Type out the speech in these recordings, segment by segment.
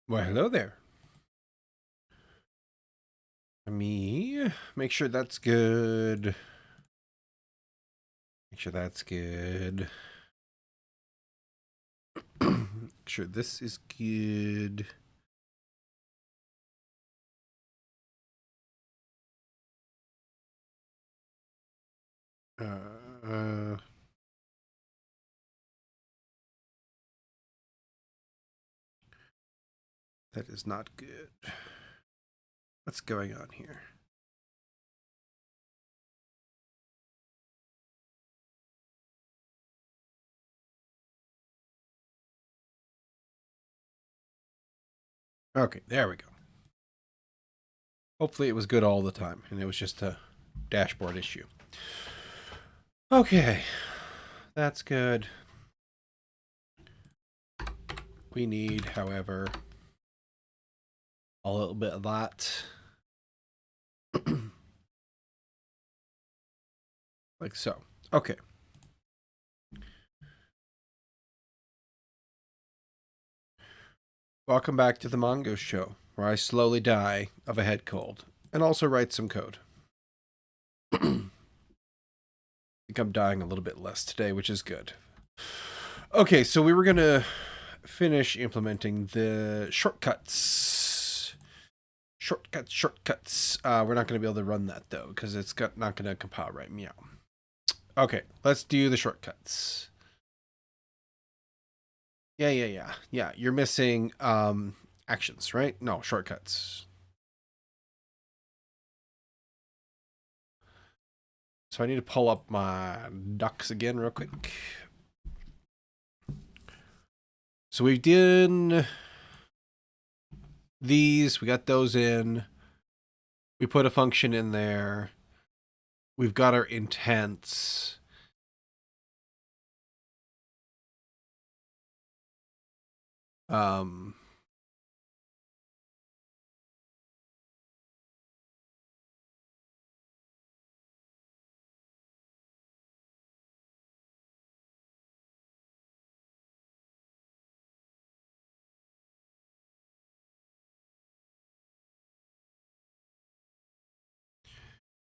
Well, hello there. Let me make sure that's good. Make sure that's good. Make sure this is good. Uh, that is not good. What's going on here? Okay, there we go. Hopefully it was good all the time and it was just a dashboard issue. Okay, that's good. We need, however, a little bit of that. Like so. Okay. Welcome back to the Mongoose Show, where I slowly die of a head cold and also write some code. I think I'm dying a little bit less today, which is good. Okay, so we were going to finish implementing the shortcuts. Shortcuts. We're not going to be able to run that, though, because it's not going to compile right. Meow. Okay, let's do the shortcuts. Yeah. You're missing actions, right? No, shortcuts. So I need to pull up my docs again real quick. So we did these. We got those in. We put a function in there. We've got our intents. Um,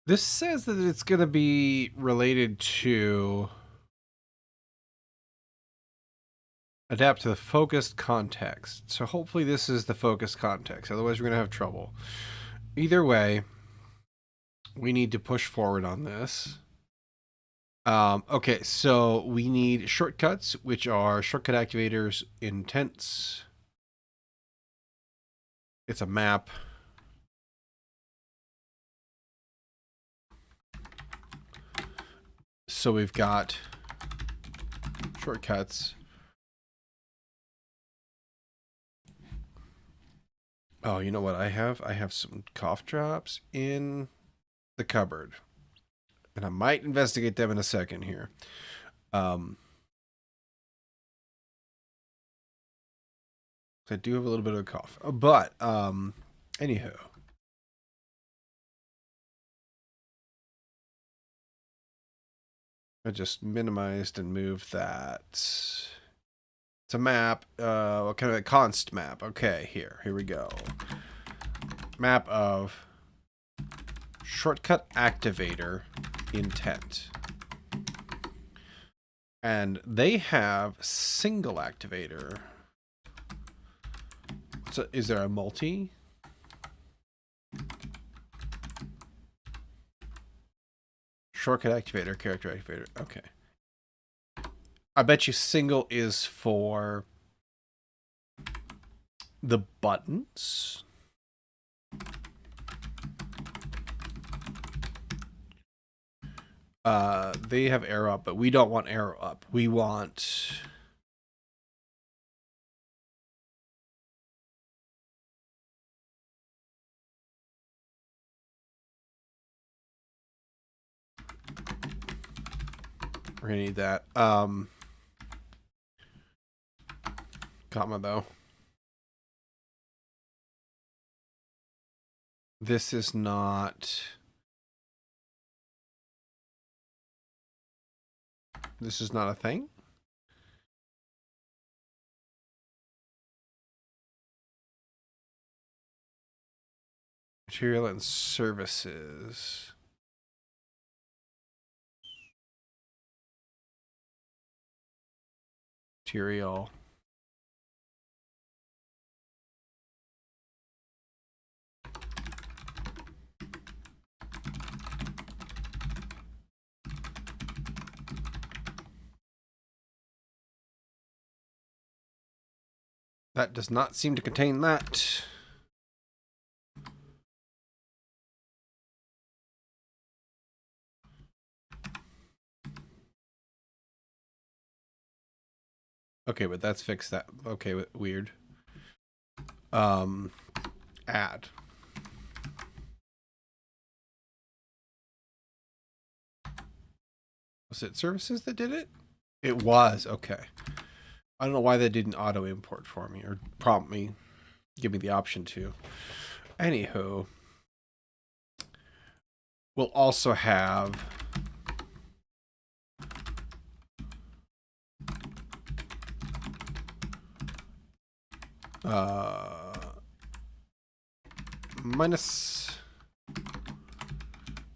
this says that it's going to be related to adapt to the focused context. So hopefully this is the focused context. Otherwise, we're going to have trouble. Either way, we need to push forward on this. Okay, so we need shortcuts, which are shortcut activators, intents. It's a map. So we've got shortcuts. Oh, you know what I have? I have some cough drops in the cupboard. And I might investigate them in a second here. I do have a little bit of a cough. But, anywho. I just minimized and moved that. It's a map. What kind of a const map? Okay, here we go. Map of shortcut activator intent. And they have single activator. So is there a multi? Shortcut activator, character activator. Okay. I bet you single is for the buttons. They have arrow up, but we don't want arrow up. We want... We're gonna need that. Comma though. This is not... This is not a thing? Material and services. Material. That does not seem to contain that. Okay, but that's fixed that. Okay, weird. Add. Was it services that did it? It was, okay. I don't know why they didn't auto import for me or prompt me, give me the option to. Anywho, we'll also have minus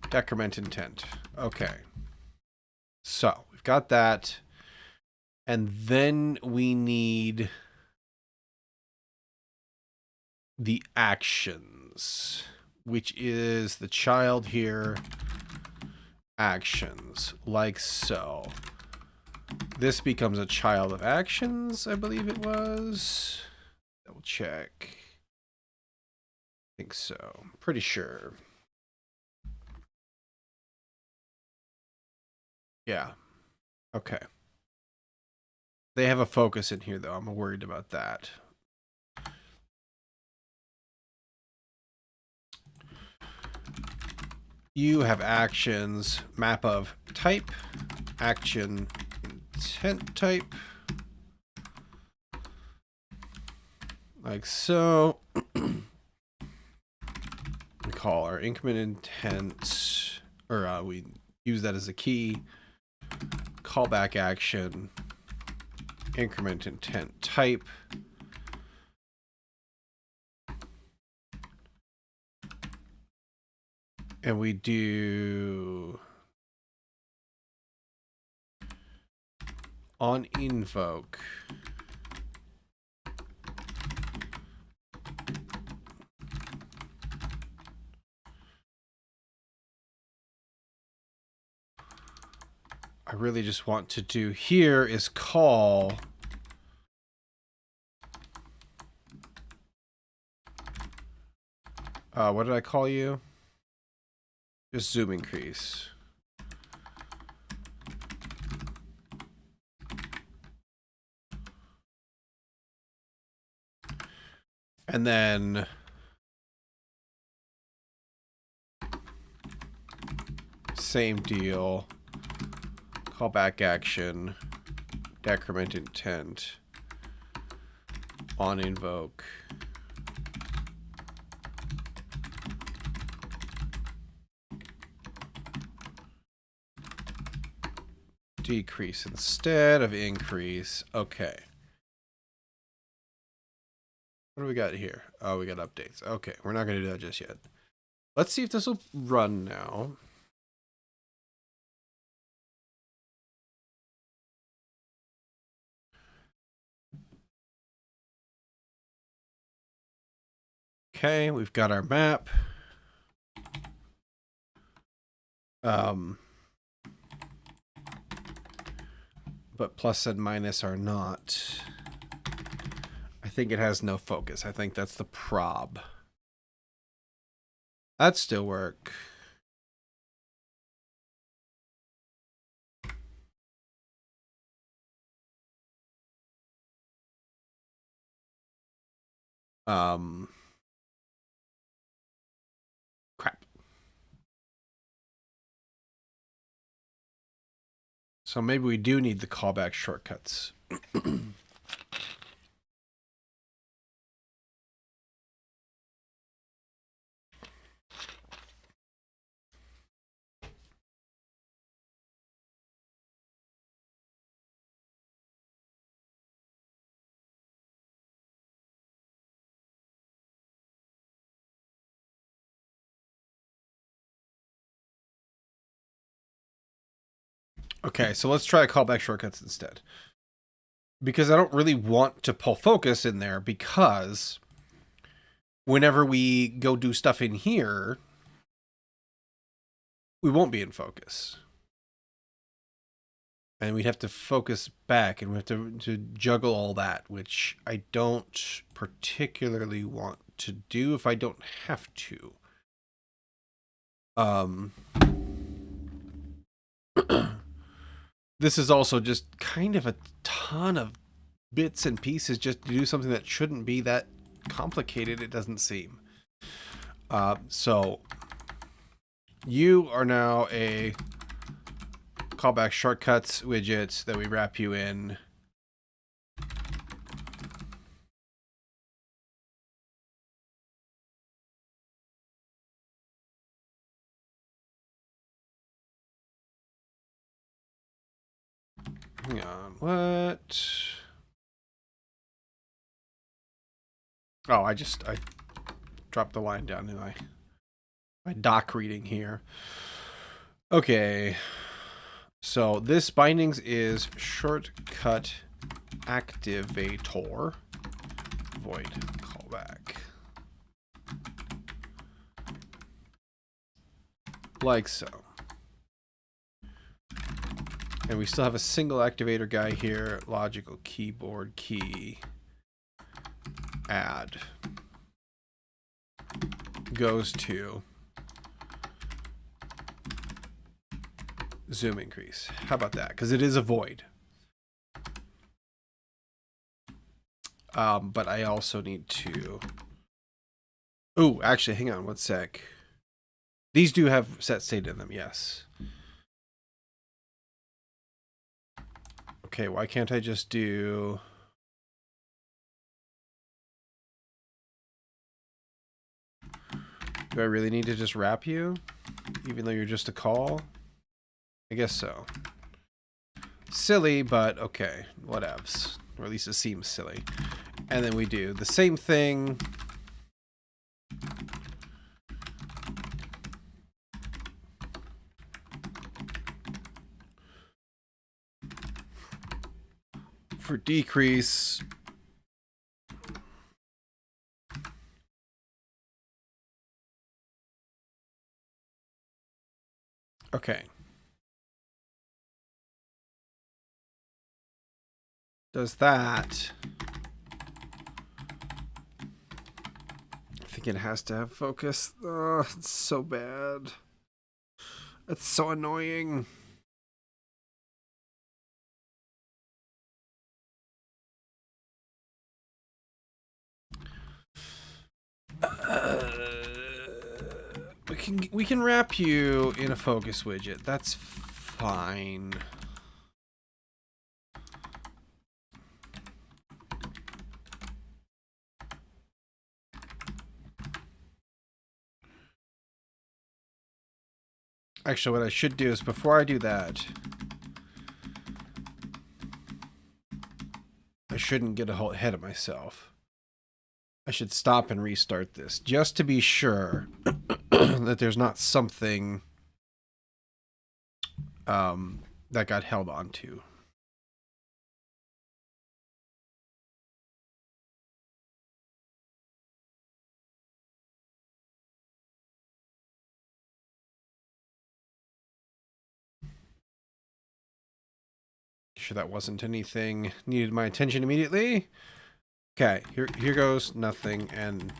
decrement intent. Okay. So we've got that. And then we need the actions, which is the child here. Actions, like so. This becomes a child of actions, I believe it was. Double check. I think so. Pretty sure. Yeah. Okay. They have a focus in here, though. I'm worried about that. You have actions, map of type, action, intent type. Like so. We call our increment intent, or we use that as a key. Callback action, increment intent type. And we do on invoke. I really just want to do here is call what did I call you? Just zoom increase. And then same deal. Callback action, decrement intent, on invoke. Decrease instead of increase. Okay. What do we got here? Oh, we got updates. Okay, we're not going to do that just yet. Let's see if this will run now. Okay, we've got our map. But plus and minus are not. I think it has no focus. I think that's the prob. That'd still work. Crap. So maybe we do need the callback shortcuts. Okay, so let's try callback shortcuts instead. Because I don't really want to pull focus in there, because whenever we go do stuff in here, we won't be in focus. And we'd have to focus back, and we have to juggle all that, which I don't particularly want to do if I don't have to. This is also just kind of a ton of bits and pieces just to do something that shouldn't be that complicated, it doesn't seem. So you are now a callback shortcuts widget that we wrap you in. Hang on, what? Oh, I dropped the line down in my doc reading here. Okay. So this bindings is shortcut activator void callback. Like so. And we still have a single activator guy here. Logical keyboard key. Add. Goes to zoom increase. How about that? Because it is a void. But I also need to... Oh, actually, hang on one sec. These do have set state in them, yes. Okay, why can't I just do... Do I really need to just wrap you? Even though you're just a call? I guess so. Silly, but okay. Whatevs. Or at least it seems silly. And then we do the same thing. For decrease. Okay. Does that. I think it has to have focus. Oh, it's so bad. That's so annoying. We can wrap you in a focus widget. That's fine. Actually, what I should do is before I do that, I shouldn't get ahead of myself. I should stop and restart this just to be sure that there's not something that got held onto. Sure that wasn't anything needed my attention immediately. Okay, here goes nothing, and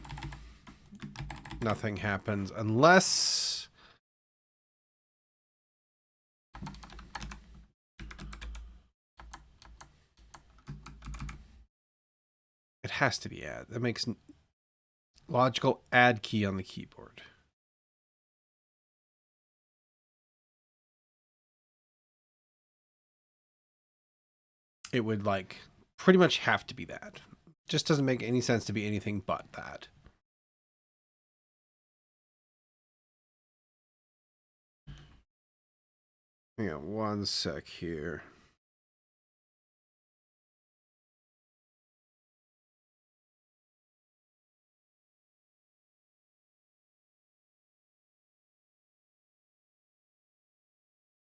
nothing happens unless it has to be add. That makes logical add key on the keyboard. It would like pretty much have to be that. Just doesn't make any sense to be anything but that. Hang on one sec here.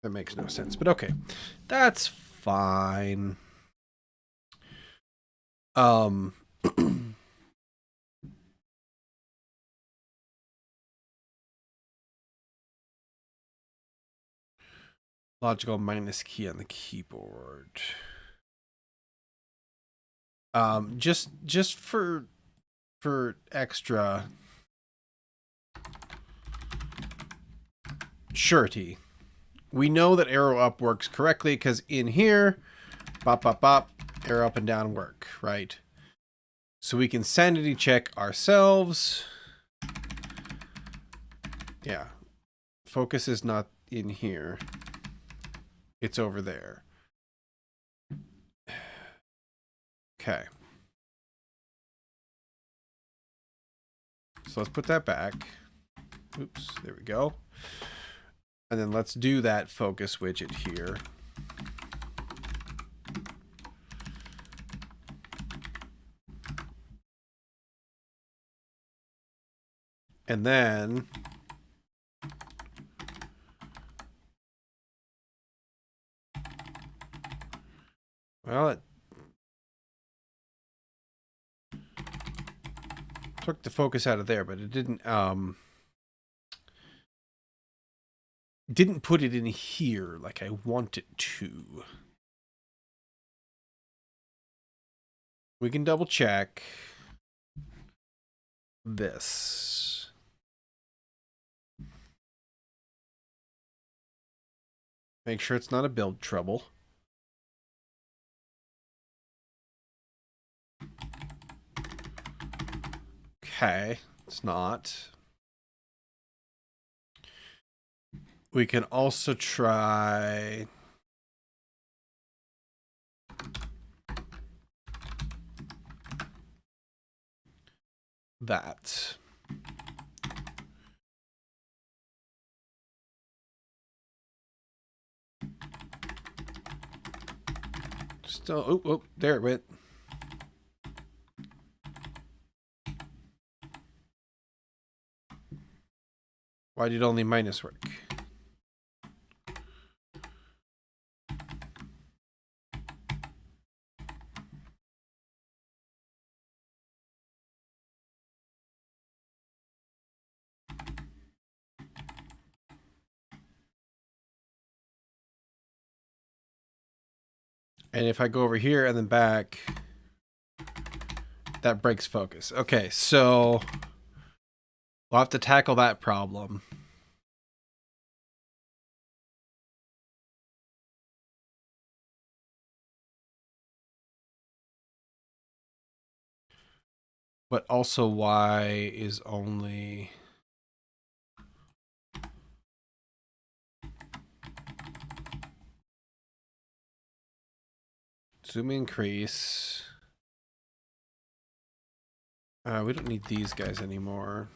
That makes no sense, but okay. That's fine. Logical minus key on the keyboard. Just for extra surety. We know that arrow up works correctly because in here, bop, bop, bop, arrow up and down work, right? So we can sanity check ourselves. Yeah. Focus is not in here. It's over there. Okay. So let's put that back. Oops, there we go. And then let's do that focus widget here. And then well, it took the focus out of there, but it didn't put it in here like I want it to. We can double check this. Make sure it's not a build trouble. Okay, it's not. We can also try that. Still, oh, there it went. Why did only minus work? And if I go over here and then back, that breaks focus. Okay, so we'll have to tackle that problem. But also Y is only... Zoom increase. We don't need these guys anymore.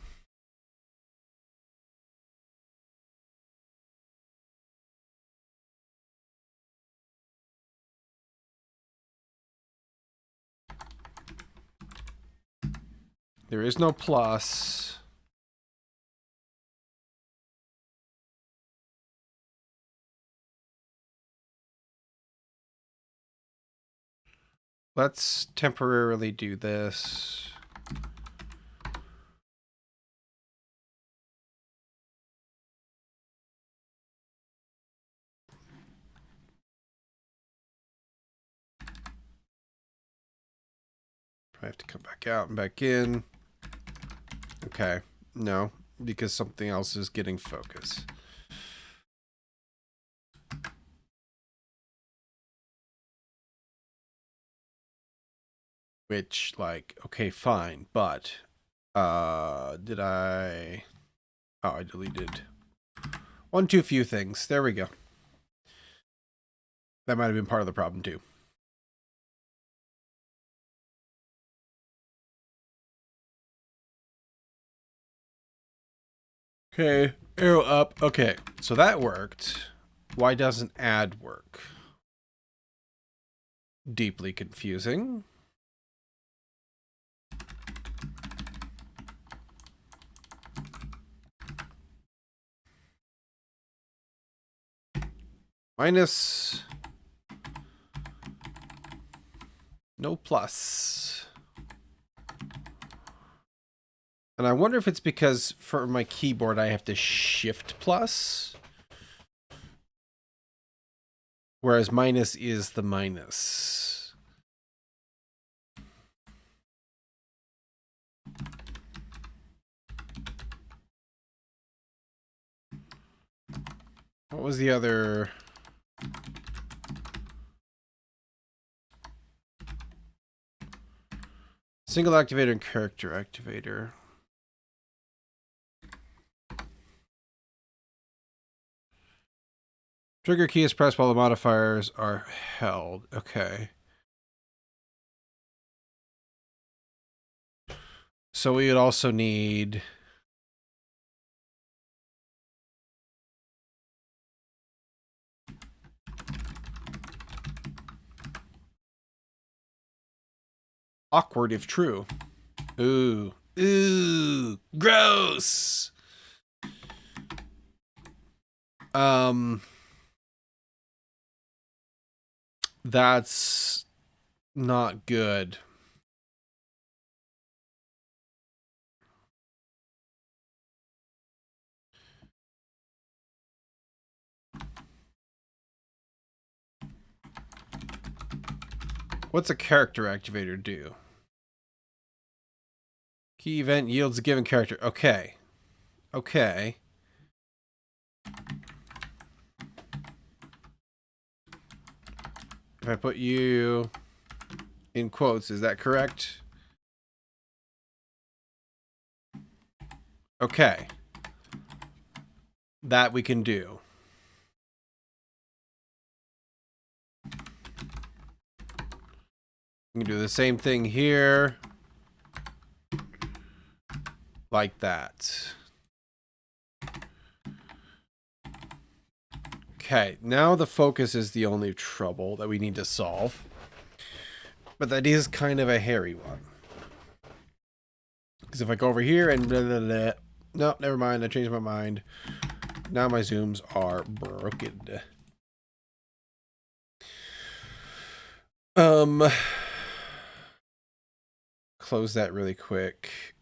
There is no plus. Let's temporarily do this. Probably have to come back out and back in. Okay, no, because something else is getting focus. Which, like, okay, fine, but did I... Oh, I deleted one too few things. There we go. That might have been part of the problem too. Okay, arrow up. Okay, so that worked. Why doesn't add work? Deeply confusing. Minus. No plus. And I wonder if it's because for my keyboard I have to shift plus. Whereas minus is the minus. What was the other? Single activator and character activator. Trigger key is pressed while the modifiers are held. Okay. So we would also need... awkward if true. Ooh. Ooh. Gross. That's not good. What's a character activator do? Key event yields a given character. Okay. Okay. If I put you in quotes, is that correct? Okay. That we can do. We can do the same thing here. Like that. Okay, now the focus is the only trouble that we need to solve. But that is kind of a hairy one. Because if I go over here and... blah, blah, blah, no, never mind. I changed my mind. Now my zooms are broken. Close that really quick.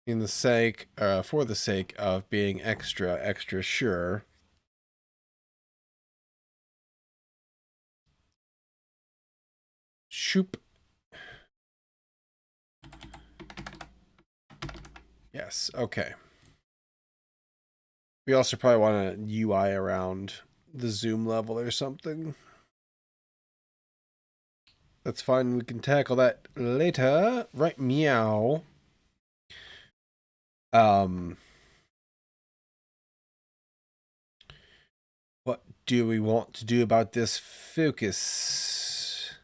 In the sake, for the sake of being extra sure. Shoop. Yes, okay. We also probably want a UI around the zoom level or something. That's fine. We can tackle that later. Right, meow. What do we want to do about this focus?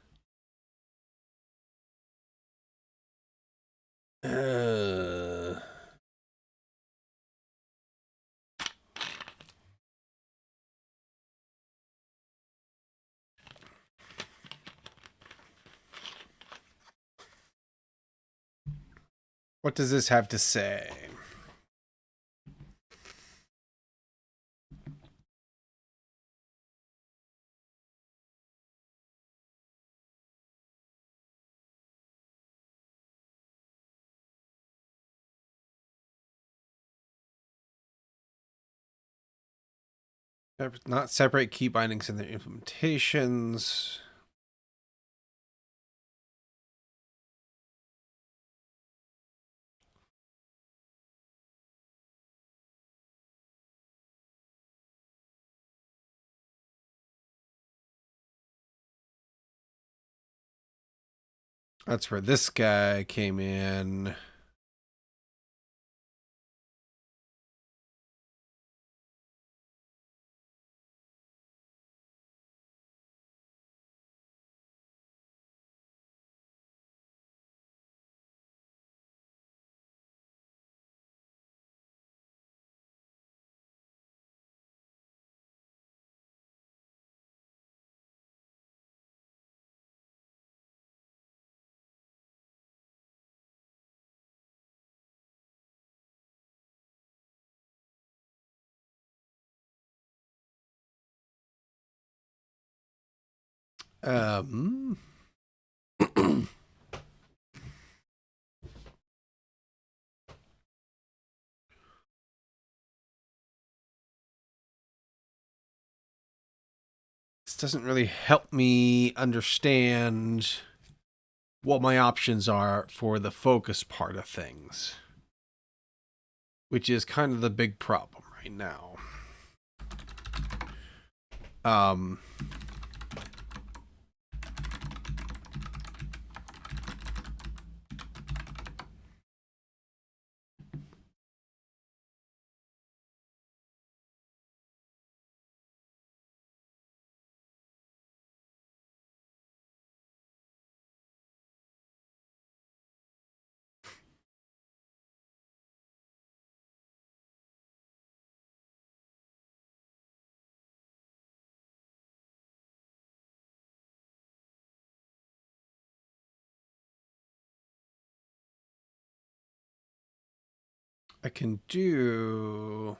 What does this have to say? Not separate key bindings in their implementations. That's where this guy came in. Um, this doesn't really help me understand what my options are for the focus part of things, which is kind of the big problem right now. Um, I can do...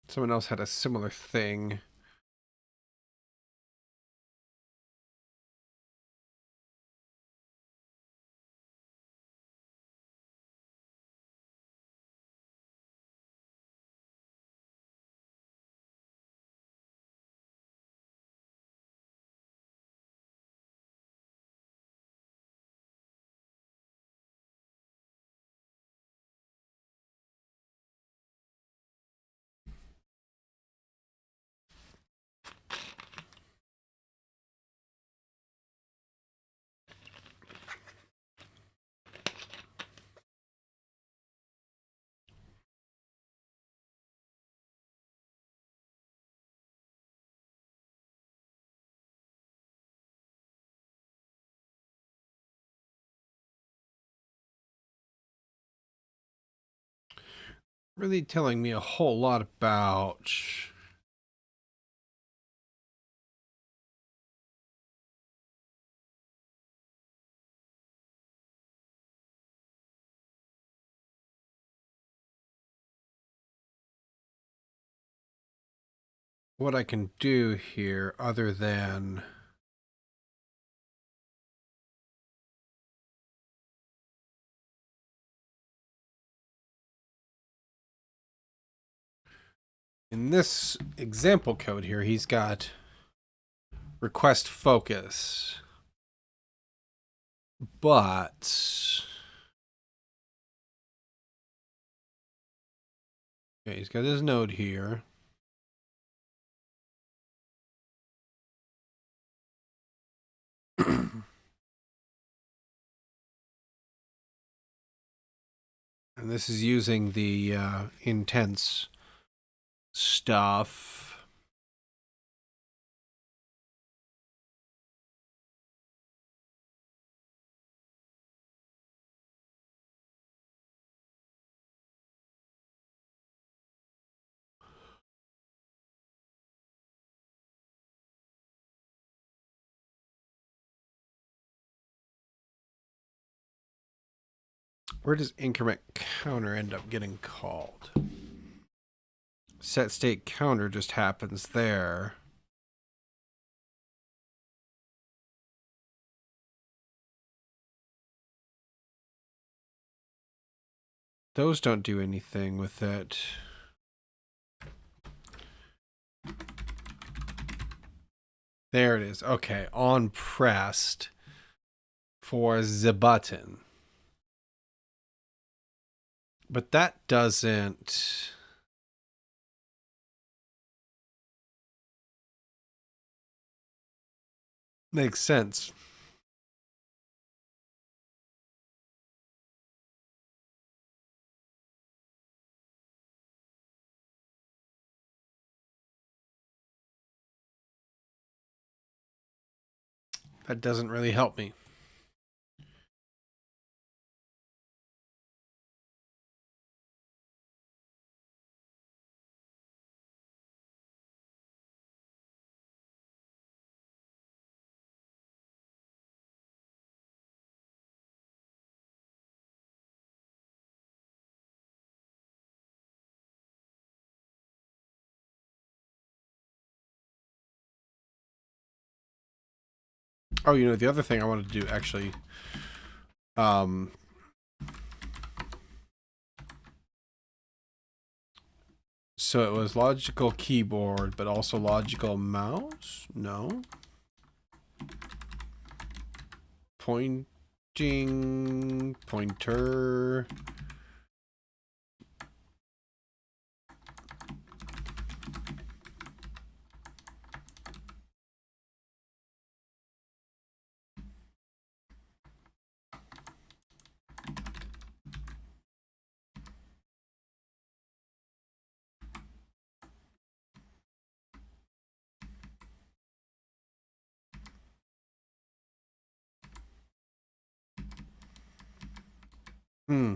Someone else had a similar thing. Really telling me a whole lot about... what I can do here other than... In this example code here, he's got request focus. But... okay, he's got his node here. And this is using the intense stuff. Where does increment counter end up getting called? Set state counter just happens there. Those don't do anything with it. There it is. Okay, on pressed for the button. But that doesn't... make sense. That doesn't really help me. Oh, you know, the other thing I wanted to do, actually, um, so it was logical keyboard, but also logical mouse? No. Pointing, pointer. Hmm.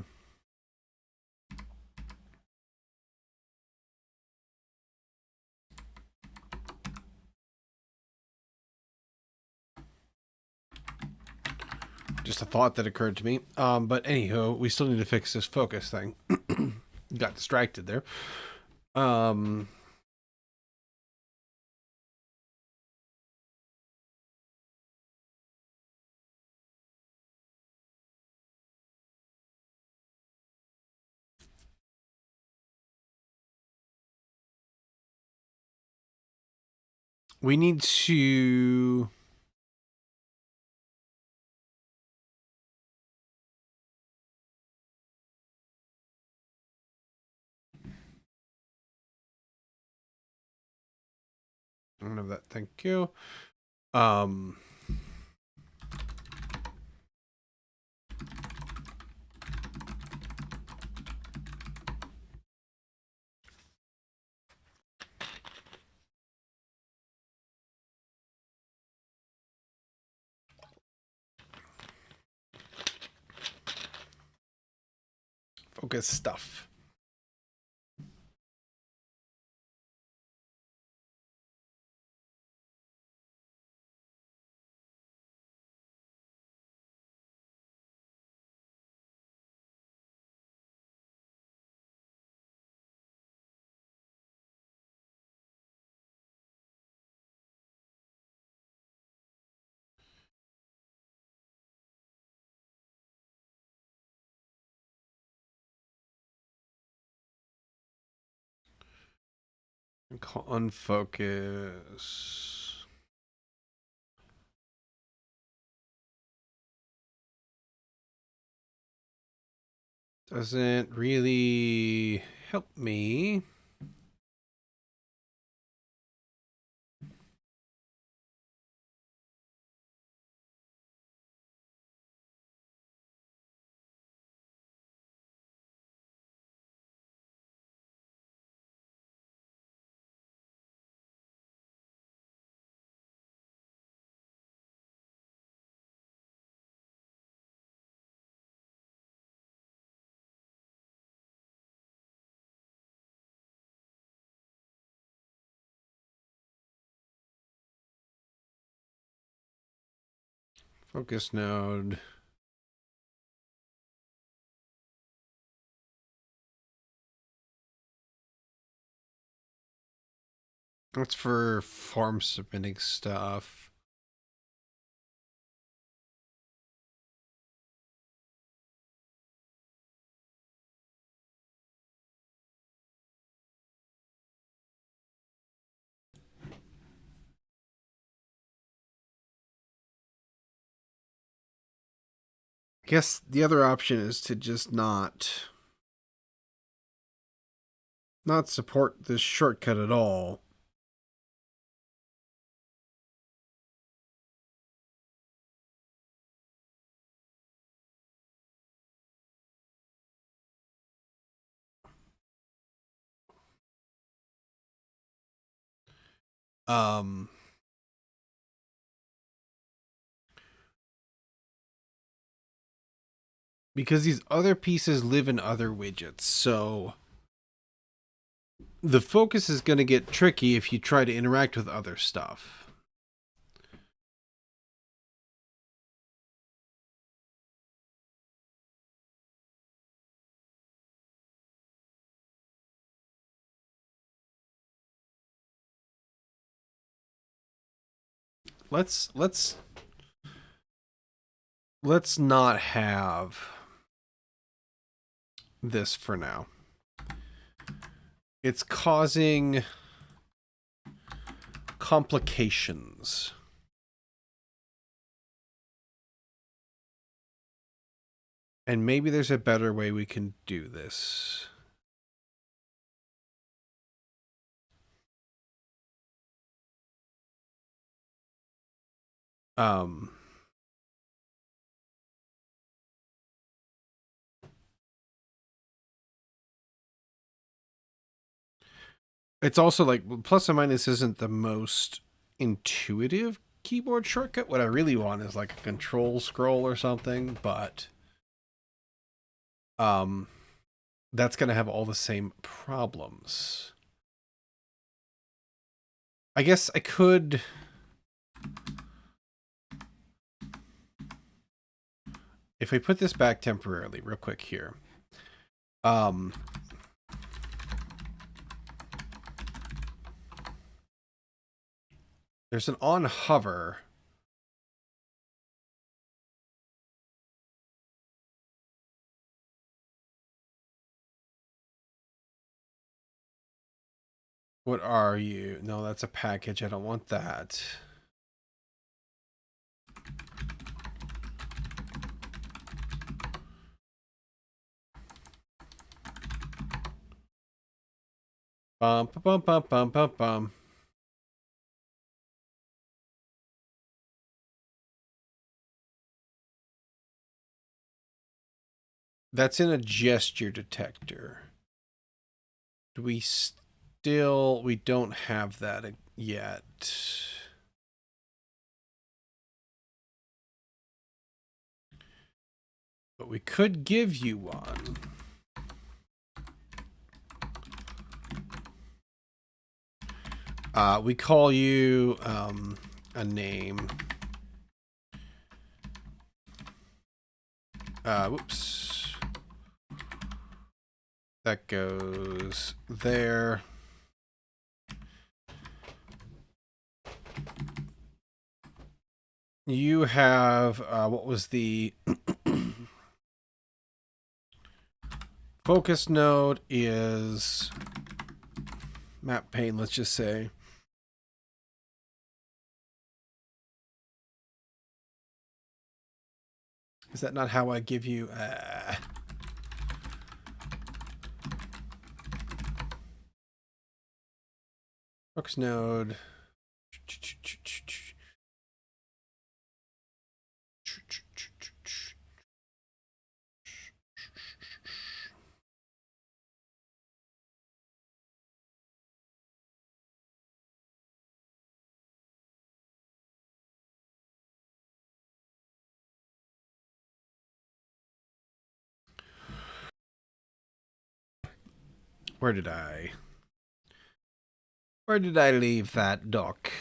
Just a thought that occurred to me. But anyhow, we still need to fix this focus thing. Got distracted there. Um, we need to... I don't have that. Thank you. Um, focus stuff. Unfocus. Doesn't really help me. Focus node. That's for form submitting stuff. I guess the other option is to just not support this shortcut at all. Um, because these other pieces live in other widgets, so the focus is going to get tricky if you try to interact with other stuff. Let's let's not have this for now. It's causing complications. And maybe there's a better way we can do this. It's also like plus and minus isn't the most intuitive keyboard shortcut. What I really want is like a control scroll or something, but that's going to have all the same problems. I guess I could if we put this back temporarily real quick here. There's an on hover. What are you? No, that's a package. I don't want that. Bum, bum, bum, bum, bum, bum. That's in a gesture detector. Do we still... We don't have that yet. But we could give you one. We call you a name. Whoops. That goes there. You have, what was the focus node is map pane, let's just say. Is that not how I give you... focus node. Where did I leave that doc?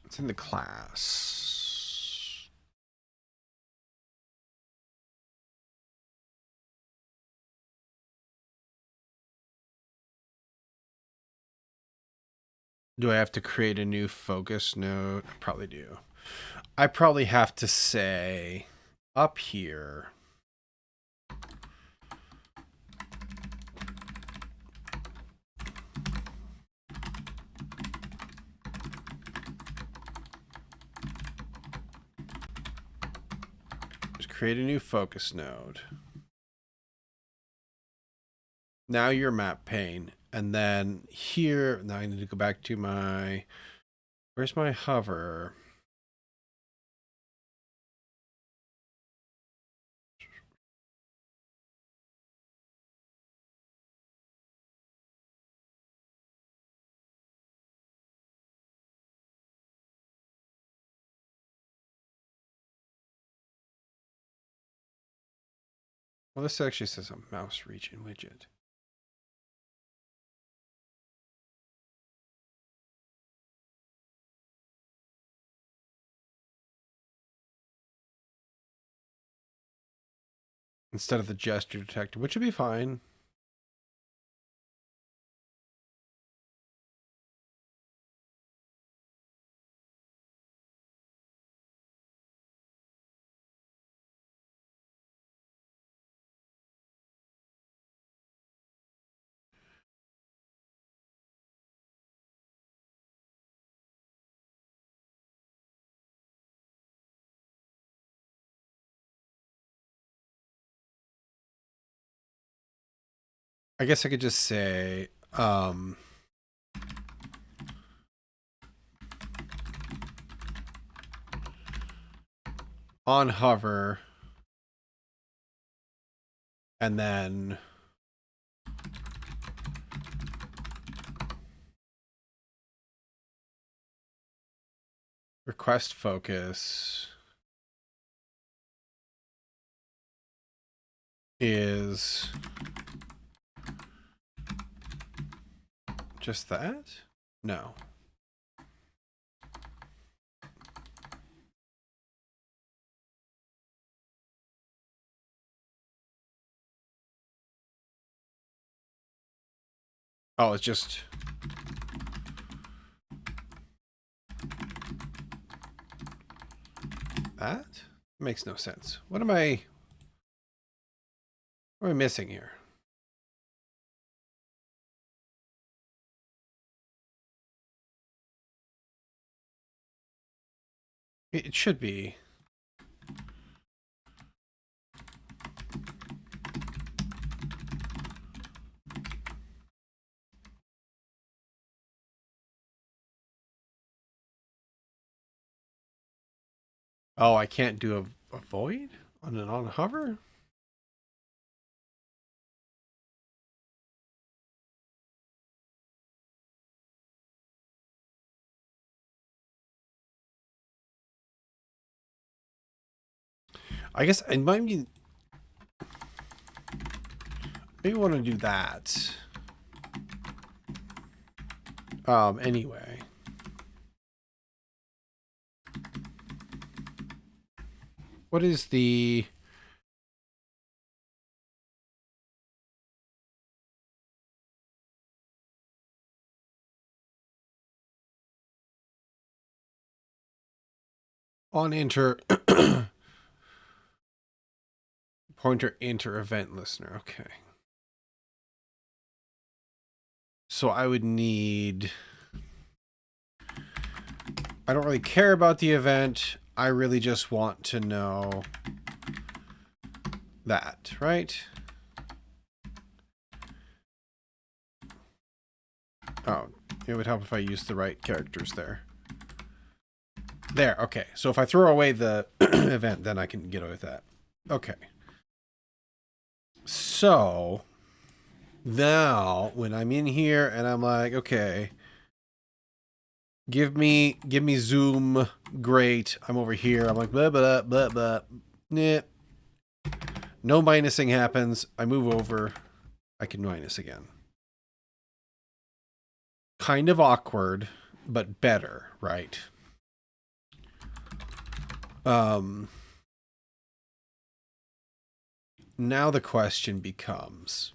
It's in the class. Do I have to create a new focus node? I probably do. I probably have to say up here. Just create a new focus node. Now your map pane. And then here, now I need to go back to my, where's my hover? Well, this actually says a mouse region widget. instead of the gesture detector, which would be fine. I guess I could just say, on hover, and then request focus is just that? No. Oh, it's just... that? Makes no sense. What am I missing here? It should be. Oh, I can't do a void on hover? I guess I might be... maybe want to do that. Anyway. What is the... on enter... pointer enter event listener. Okay. So I would need... I don't really care about the event. I really just want to know that, right? Oh, it would help if I used the right characters there. There, okay. So if I throw away the event, then I can get away with that. Okay. So now when I'm in here and I'm like, okay, give me zoom. Great. I'm over here. I'm like, blah, blah, blah, blah. Nah. No minusing happens. I move over. I can minus again. Kind of awkward, but better, right? Now the question becomes,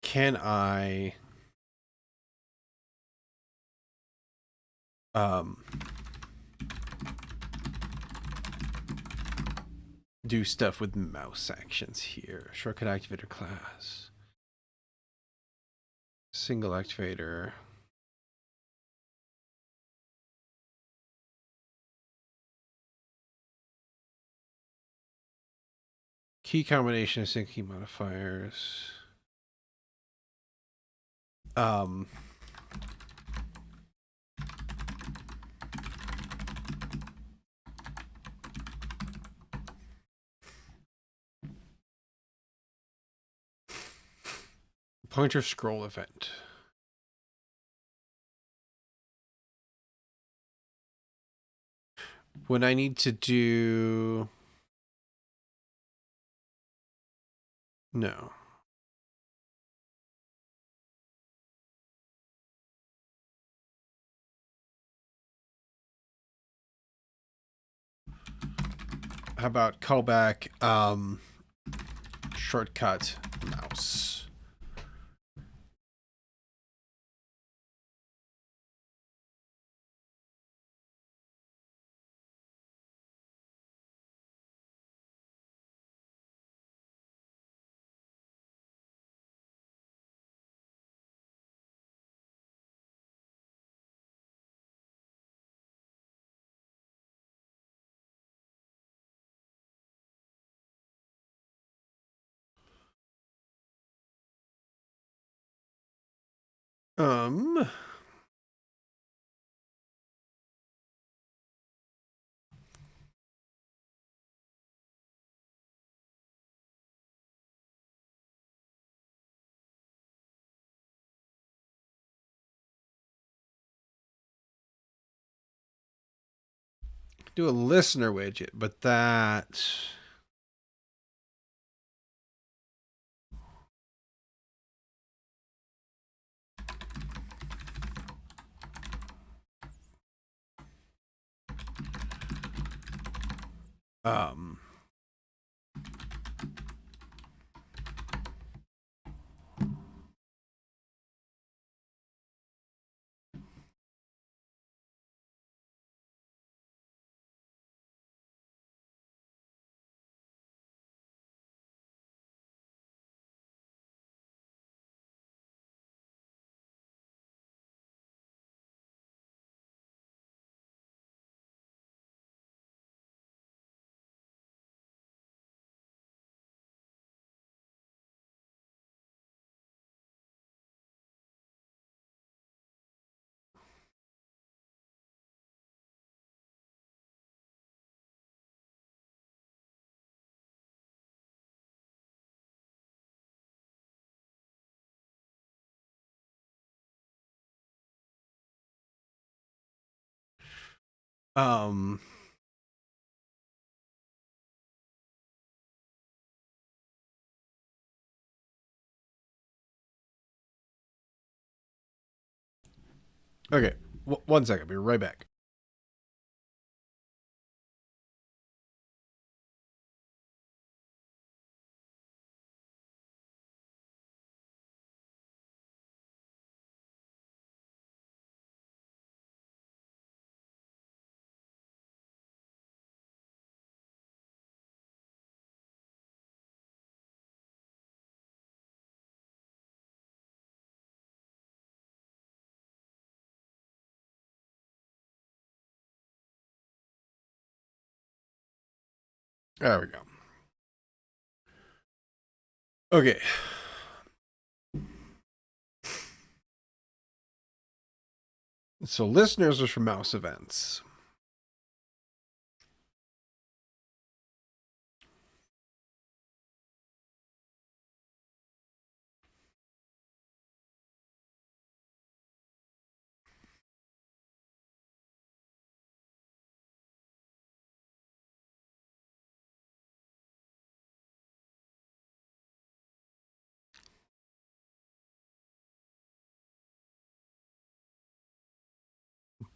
can I do stuff with mouse actions here? Shortcut activator class. Single activator. Key combination of sync key modifiers. Pointer scroll event. When I need to do... no. How about callback shortcut mouse? Um, do a listener widget, but that... Um, um, okay, 1 second. Be right back. There we go. Okay. So listeners are from mouse events.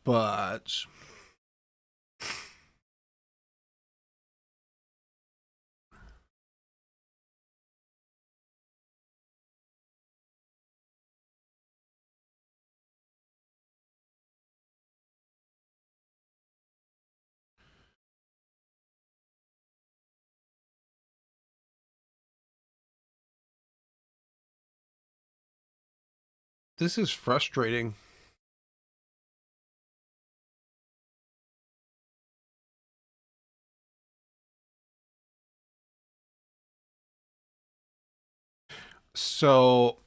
But this is frustrating. So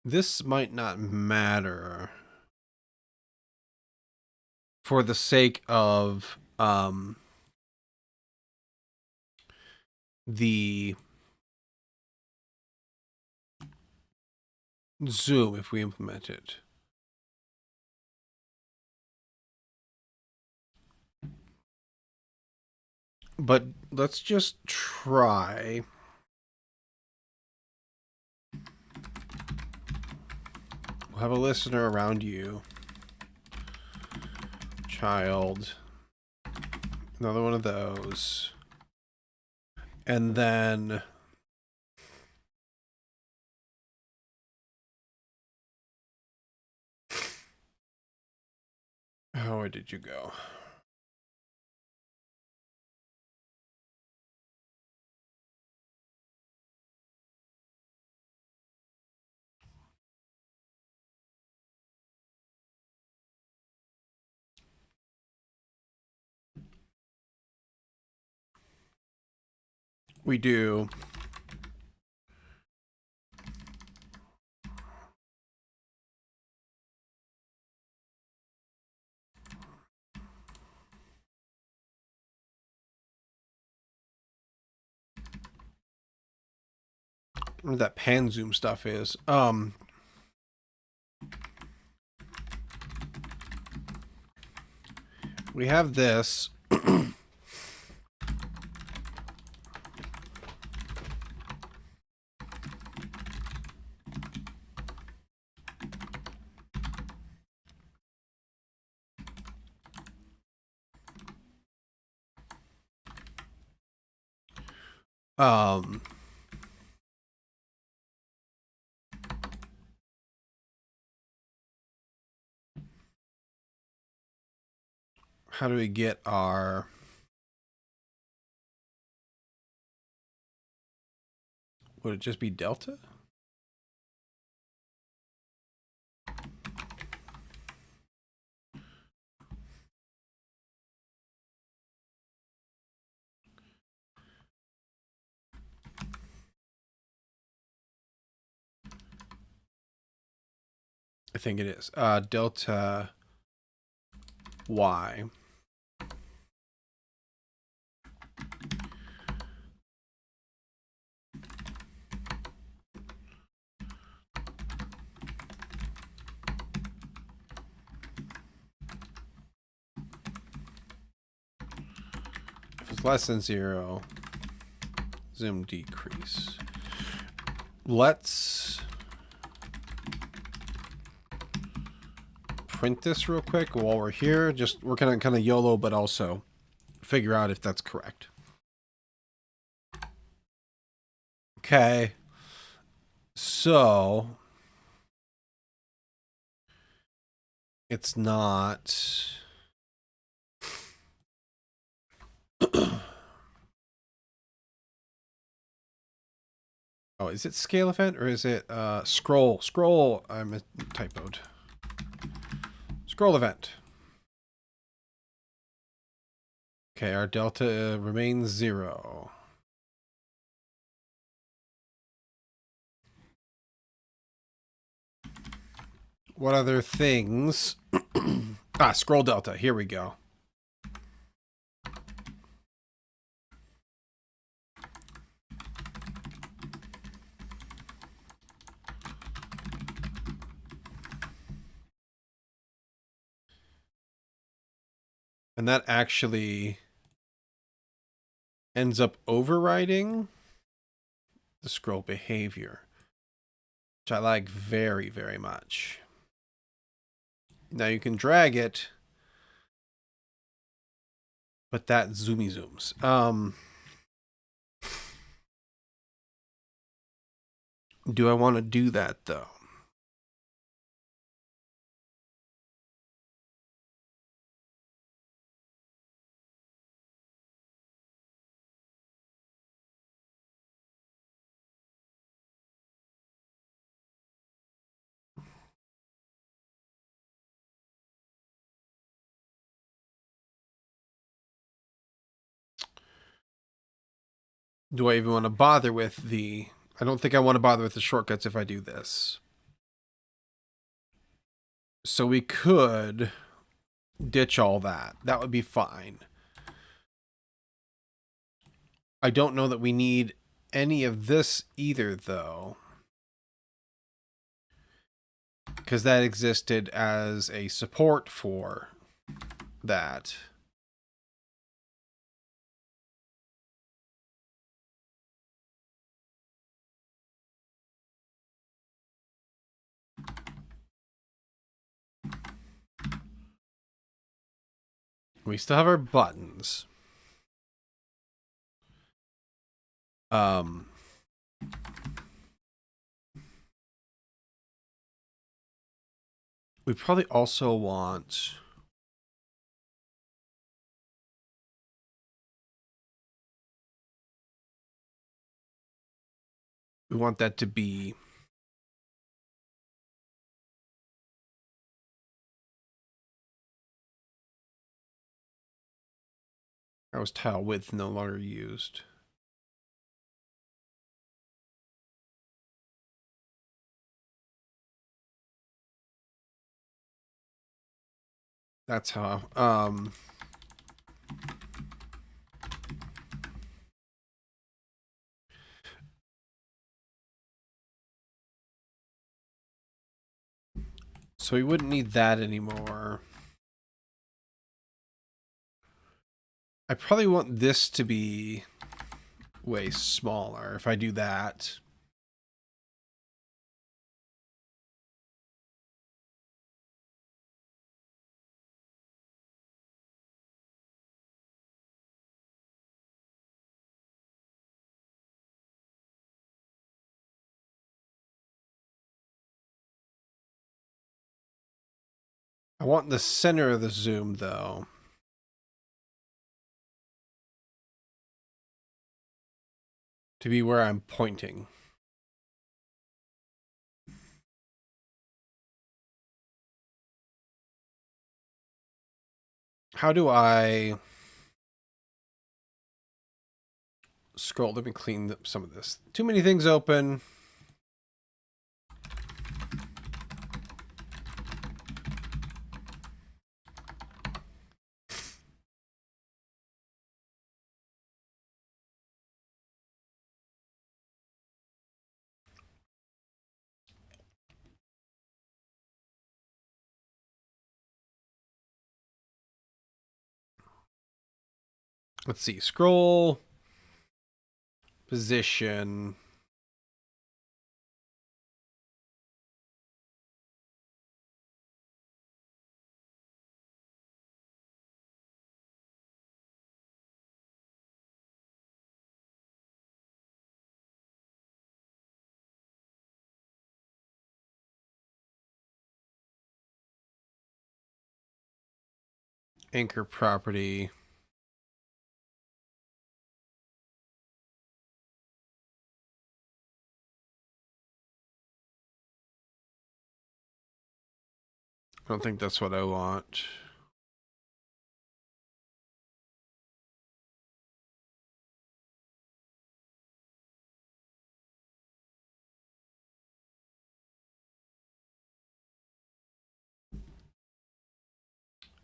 this might not matter for the sake of the zoom if we implement it. But let's just try We'll have a listener around you. Child. Another one of those. And then... Oh, where did you go? We do. What that pan zoom stuff is. We have this. How do we get our... Would it just be delta? I think it is. Delta Y. If it's less than 0, zoom decrease. Let's print this real quick while we're here. Just we're kind of YOLO, but also figure out if that's correct. Okay. So it's not... Oh, is it scale event or is it scroll? Scroll, I'm typoed. Scroll event. Okay, our delta remains 0. What other things? Scroll delta. Here we go. And that actually ends up overriding the scroll behavior, which I like very, very much. Now you can drag it, but that zoomy zooms. Do I want to do that though? Do I even want to bother with the... I don't think I want to bother with the shortcuts if I do this. So we could ditch all that. That would be fine. I don't know that we need any of this either, though. Because that existed as a support for that. We still have our buttons. We probably also want... We want that to be... That was tile width no longer used. That's how... So we wouldn't need that anymore. I probably want this to be way smaller if I do that. I want the center of the zoom, though, to be where I'm pointing. How do I scroll? Let me clean some of this. Too many things open. Let's see. Scroll. Position. Anchor property. I don't think that's what I want.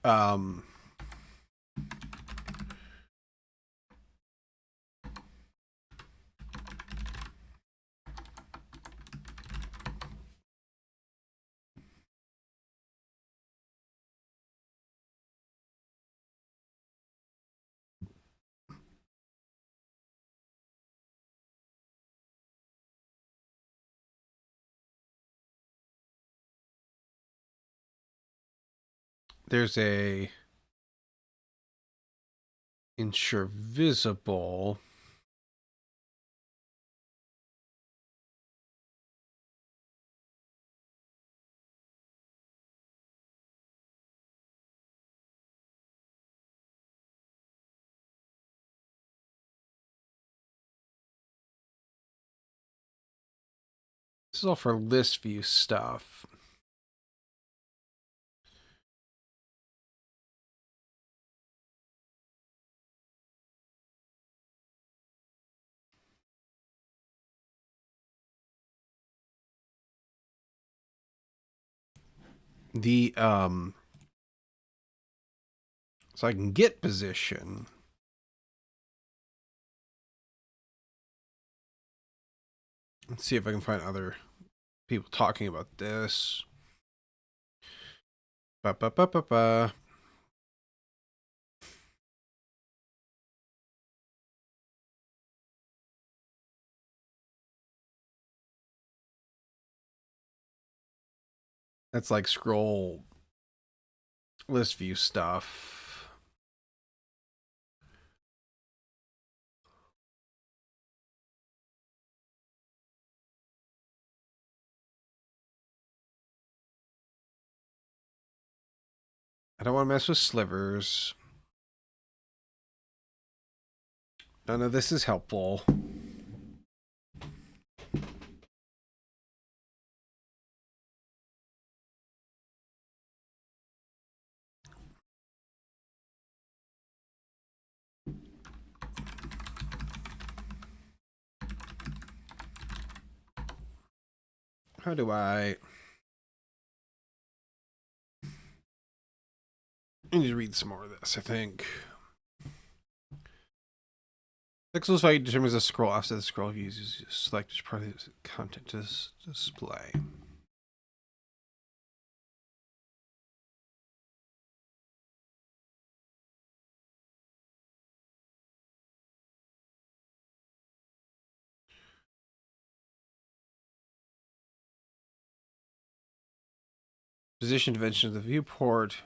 Um, there's a ensure visible. This is all for list view stuff. The so I can get position. Let's see if I can find other people talking about this. Ba ba ba ba ba. That's like scroll list view stuff. I don't want to mess with slivers. None of this is helpful. How do I need to read some more of this, I think. Pixels value determines the scroll. After the scroll uses select part of the content to display. Position dimension of the viewport.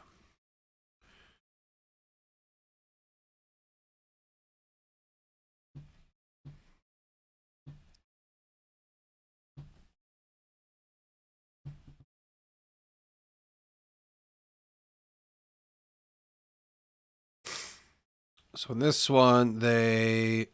So in this one, they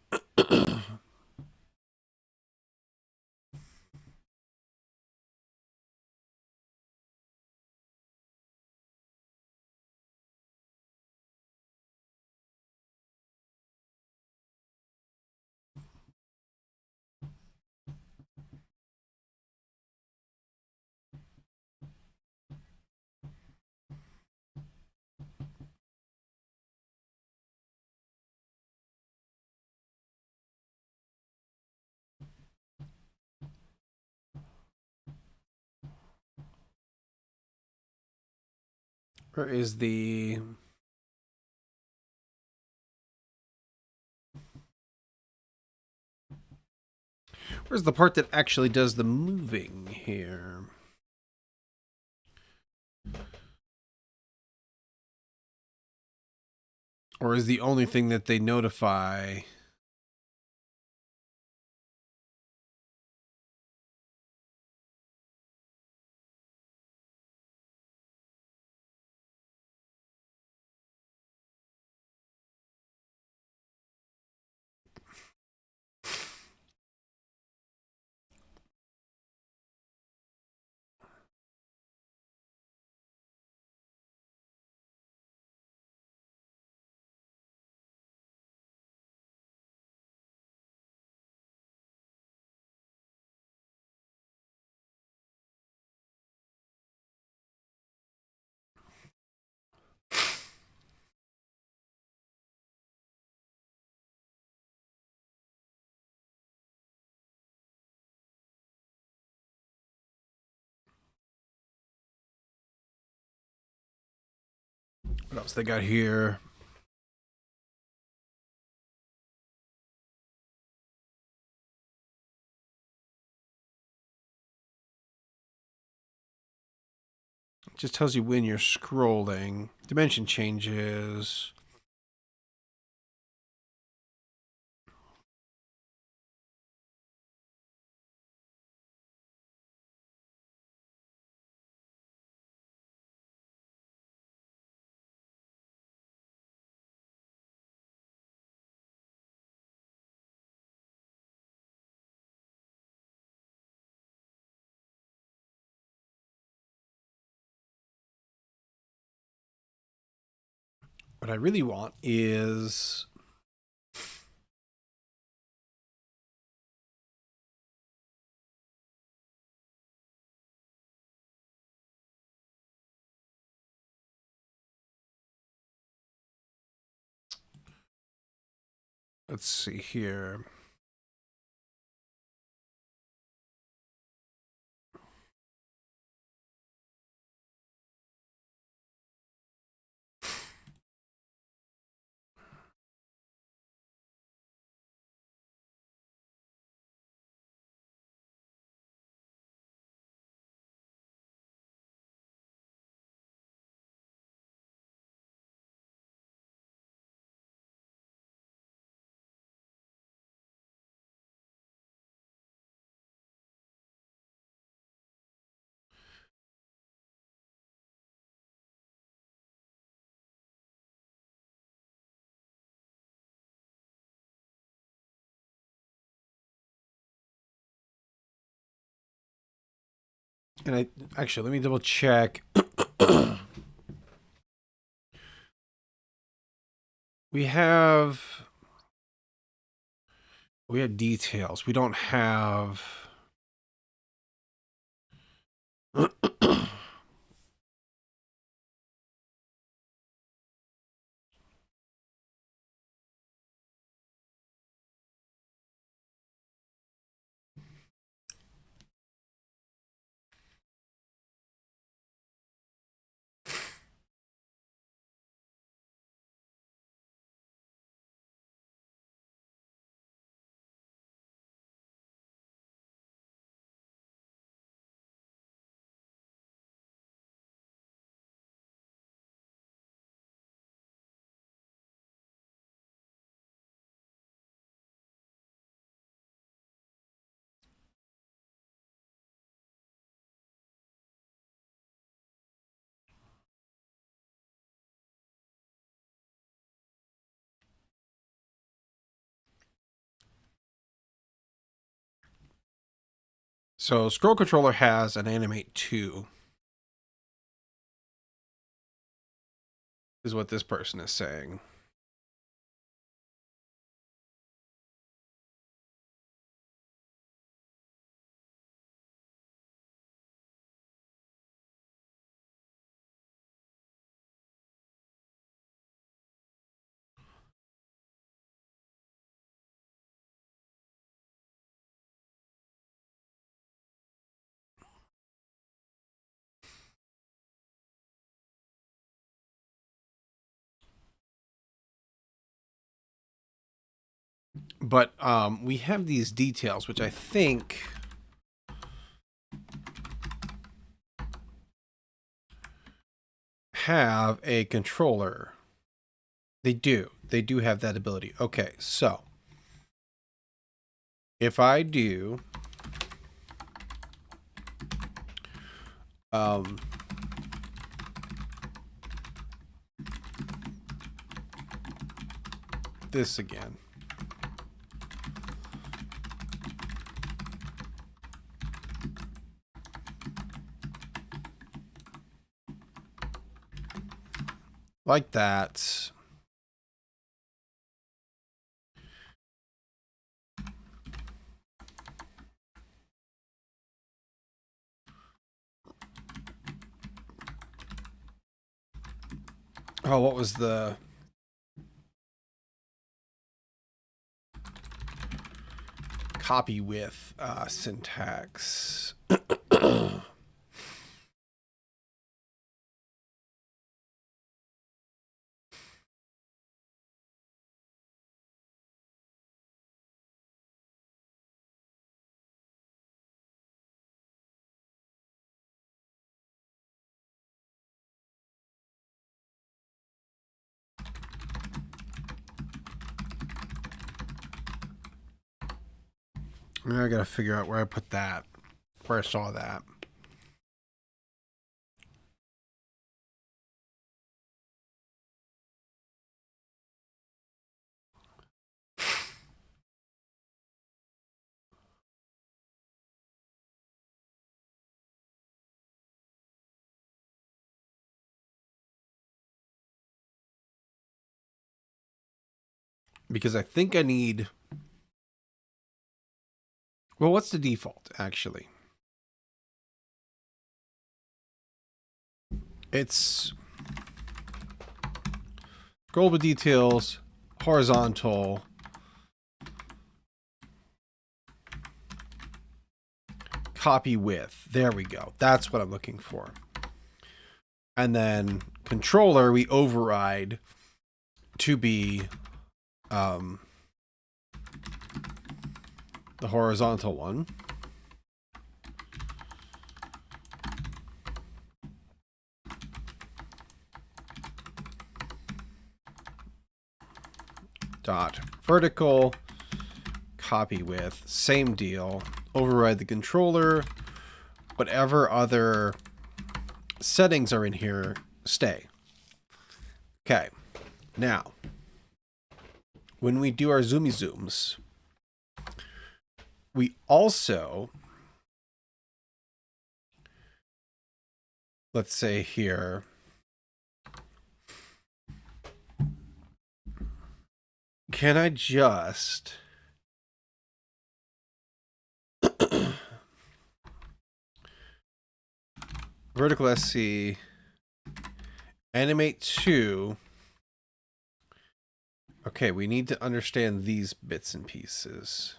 where is the where's the part that actually does the moving here? Or is the only thing that they notify? What else they got here? It just tells you when you're scrolling. Dimension changes. What I really want is let's see here. And I actually, let me double check. We have details. We don't have so scroll controller has an animate 2 is what this person is saying. But we have these details, which I think have a controller. They do. They do have that ability. Okay, so if I do this again. Like that. Oh, what was the copy with syntax? I gotta figure out where I put that, where I saw that. Because I think I need... Well, what's the default, actually? It's scroll with details, horizontal, copy width. There we go. That's what I'm looking for. And then controller, we override to be the horizontal one. Dot vertical, copy width, same deal. Override the controller. Whatever other settings are in here, stay. Okay. Now, when we do our zoomy zooms, we also let's say here, can I just vertical SC animate to. Okay, we need to understand these bits and pieces.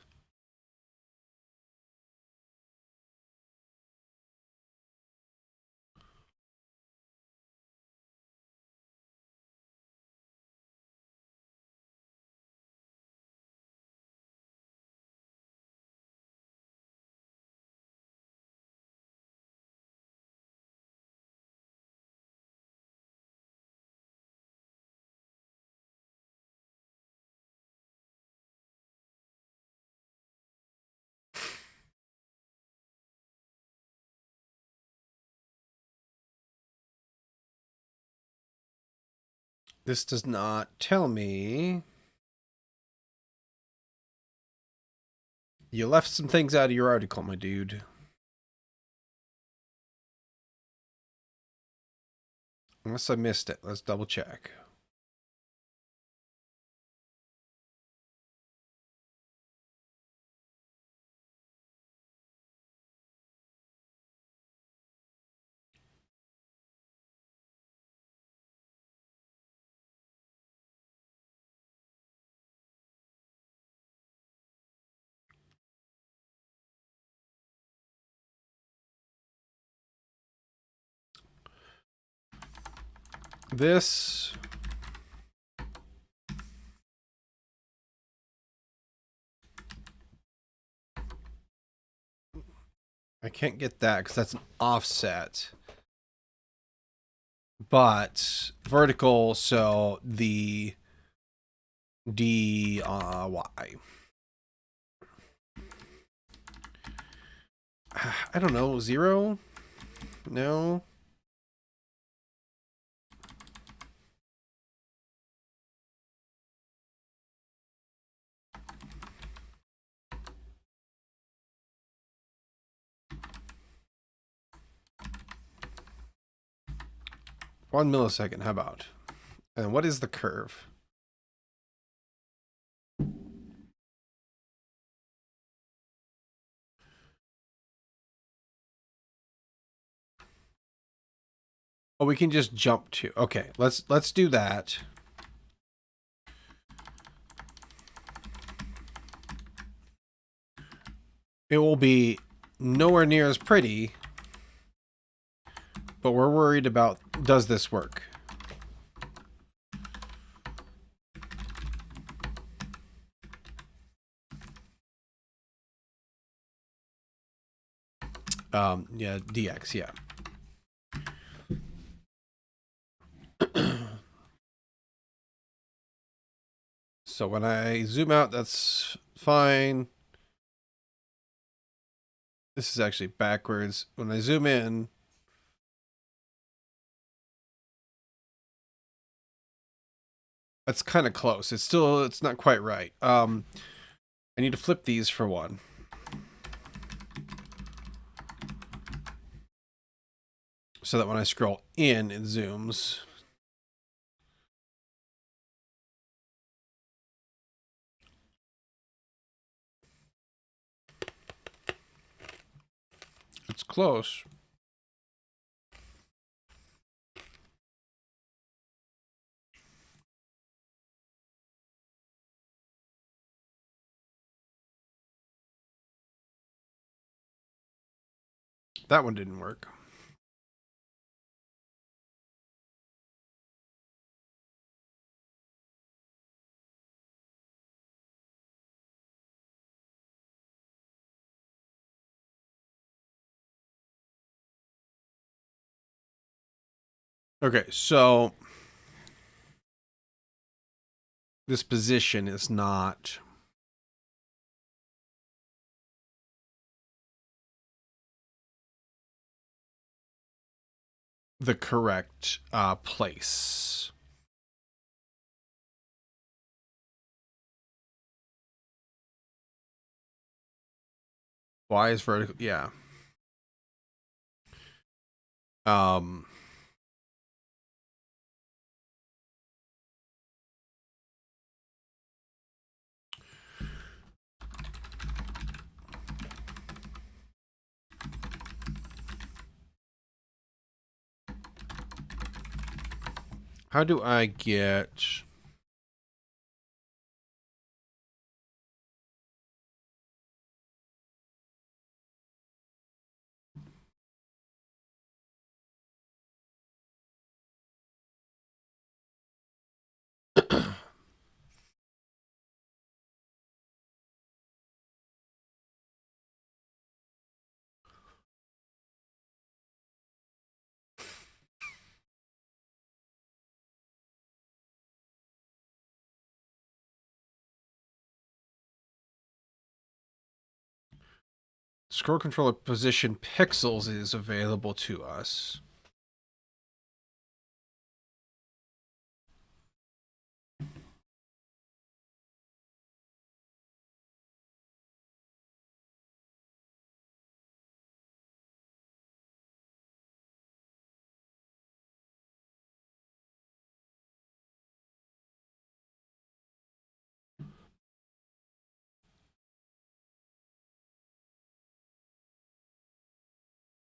This does not tell me. You left some things out of your article, my dude. Unless I missed it. Let's double check. This. I can't get that because that's an offset. But vertical, so the dy. I don't know, 0? No. One millisecond, how about? And what is the curve? Oh, we can just jump to. Okay, let's do that. It will be nowhere near as pretty, but we're worried about, does this work? Yeah, DX, yeah. So when I zoom out, that's fine. This is actually backwards. When I zoom in, that's kind of close. It's not quite right. I need to flip these for one. So that when I scroll in, it zooms. It's close. That one didn't work. Okay, so this position is not the correct place. Y is vertical, yeah. Um, how do I get... Scroll controller position pixels is available to us.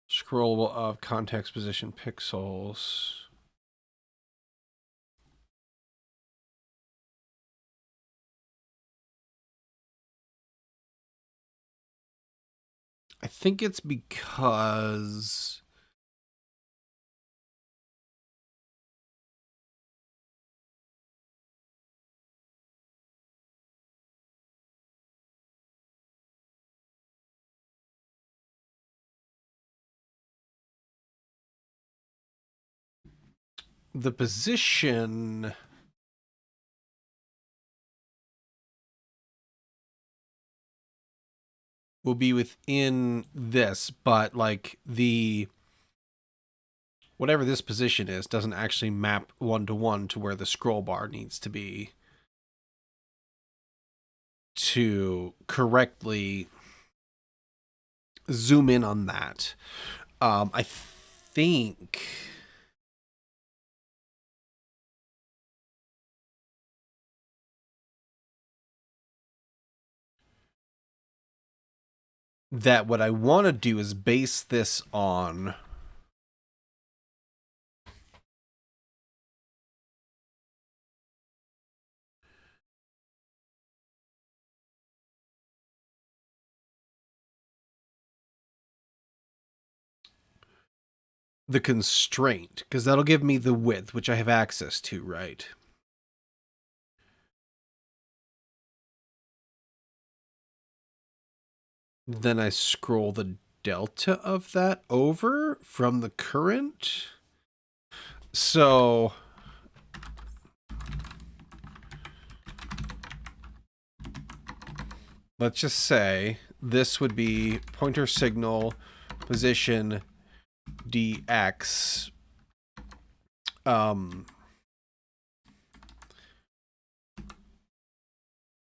Scrollable of context position pixels. I think it's because... the position will be within this, but like the whatever this position is doesn't actually map one-to-one to where the scroll bar needs to be to correctly zoom in on that. I think that what I want to do is base this on the constraint, because that'll give me the width, which I have access to, right? Then I scroll the delta of that over from the current. So let's just say this would be pointer signal position dx.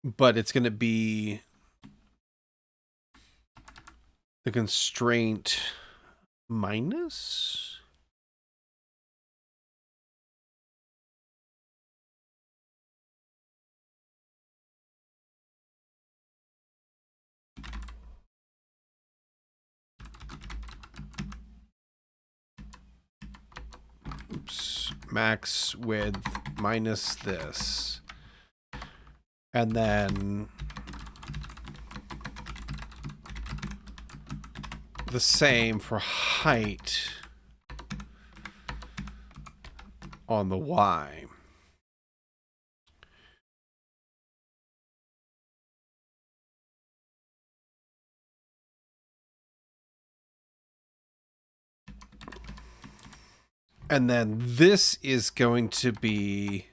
But it's going to be the constraint minus. Oops, max width minus this. And then the same for height on the Y. And then this is going to be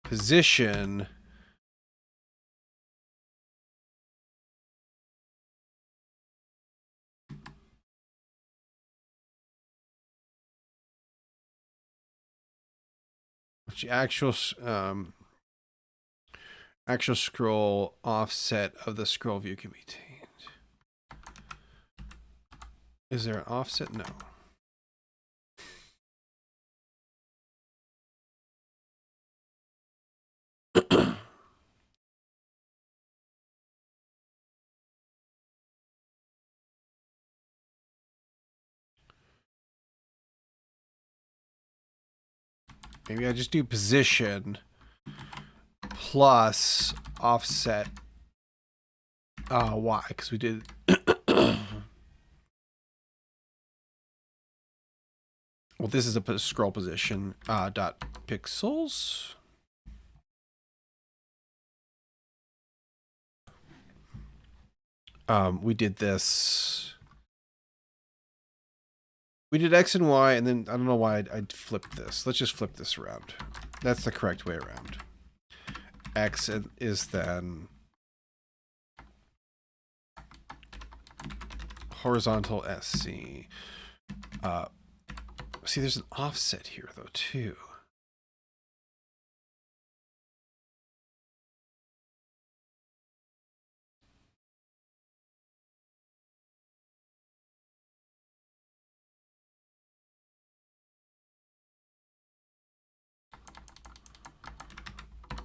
position which actual scroll offset of the scroll view can be changed. Is there an offset? No. Maybe I just do position plus offset Y, because we did well, this is a scroll position dot pixels. We did this. We did X and Y, and then I don't know why I'd flipped this. Let's just flip this around. That's the correct way around. X is then horizontal SC. See, there's an offset here, though, too.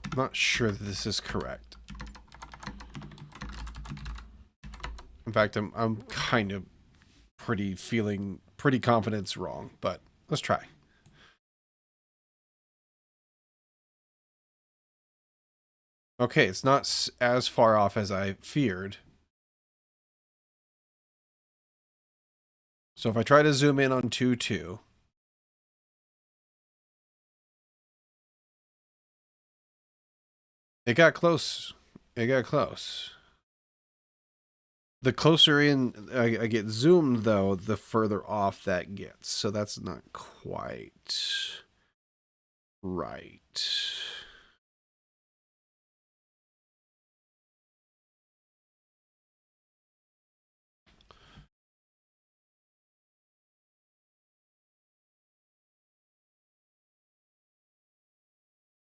I'm not sure that this is correct. In fact, I'm kind of feeling pretty confident it's wrong, but let's try. Okay, it's not as far off as I feared. So if I try to zoom in on 2.2, it got close. It got close. The closer in I get zoomed, though, the further off that gets. So that's not quite right.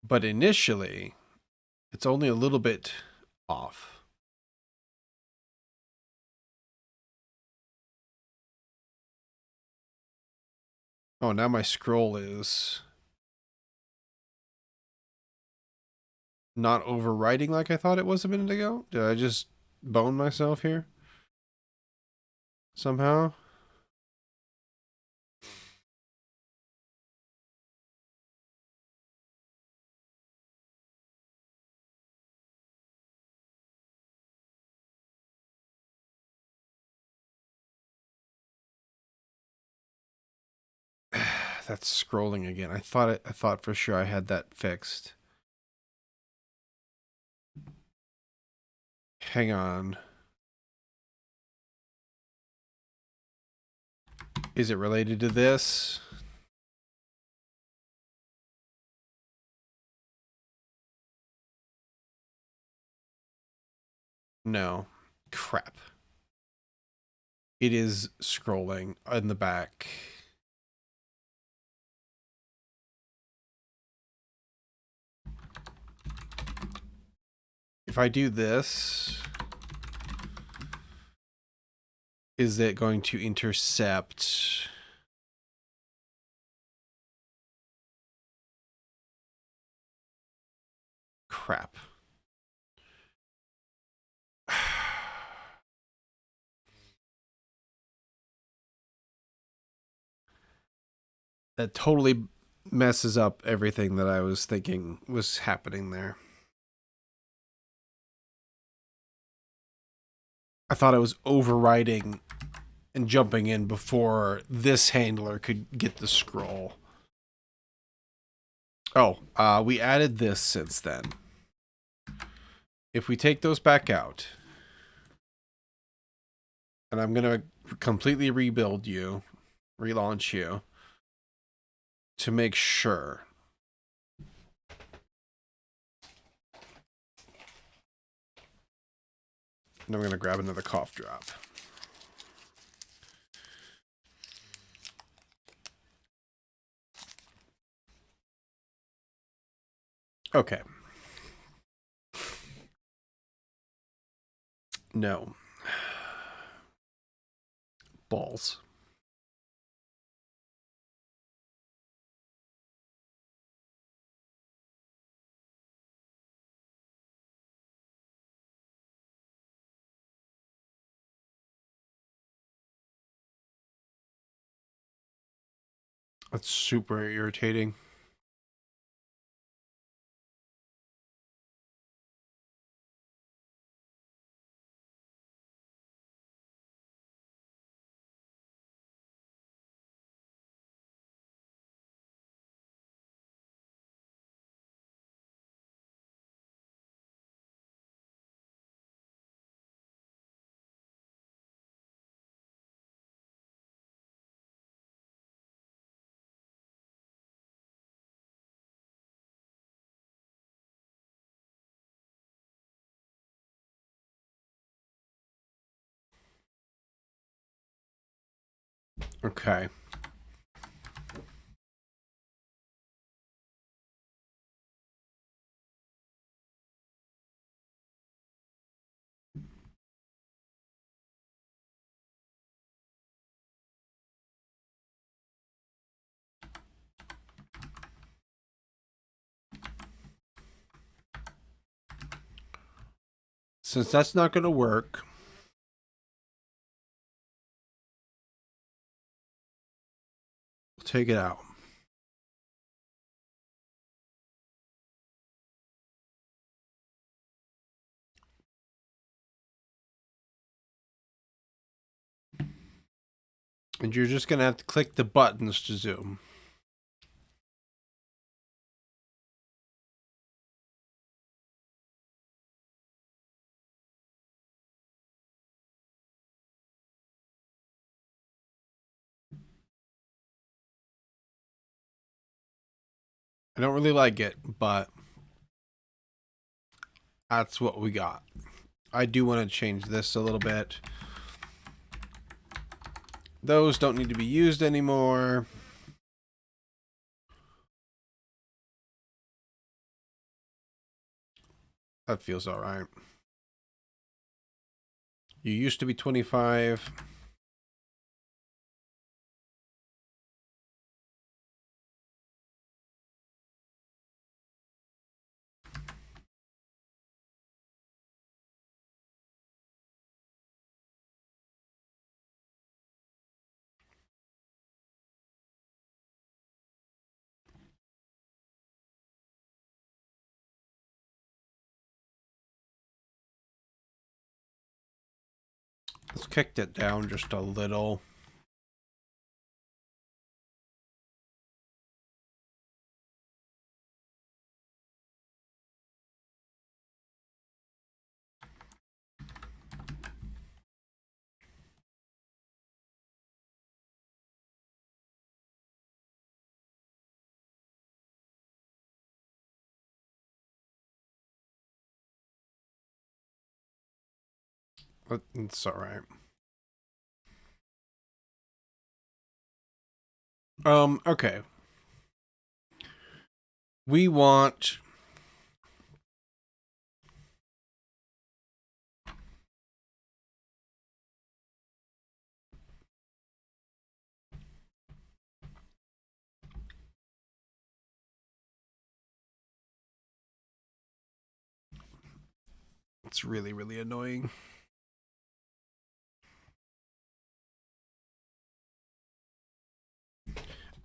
But initially, it's only a little bit off. Oh, now my scroll is not overwriting like I thought it was a minute ago. Did I just bone myself here? Somehow? That's scrolling again. I thought for sure I had that fixed. Hang on. Is it related to this? No. Crap. It is scrolling in the back. If I do this, is it going to intercept? Crap. That totally messes up everything that I was thinking was happening there. I thought I was overriding and jumping in before this handler could get the scroll. Oh, we added this since then. If we take those back out, and I'm going to completely rebuild you, relaunch you, to make sure. And I'm going to grab another cough drop. Okay. No. Balls. That's super irritating. Okay. Since that's not going to work, we'll take it out. And you're just going to have to click the buttons to zoom. I don't really like it, but that's what we got. I do want to change this a little bit. Those don't need to be used anymore. That feels all right. You used to be 25. Let's kick that down just a little. It's all right. Okay. We want it's really, really annoying.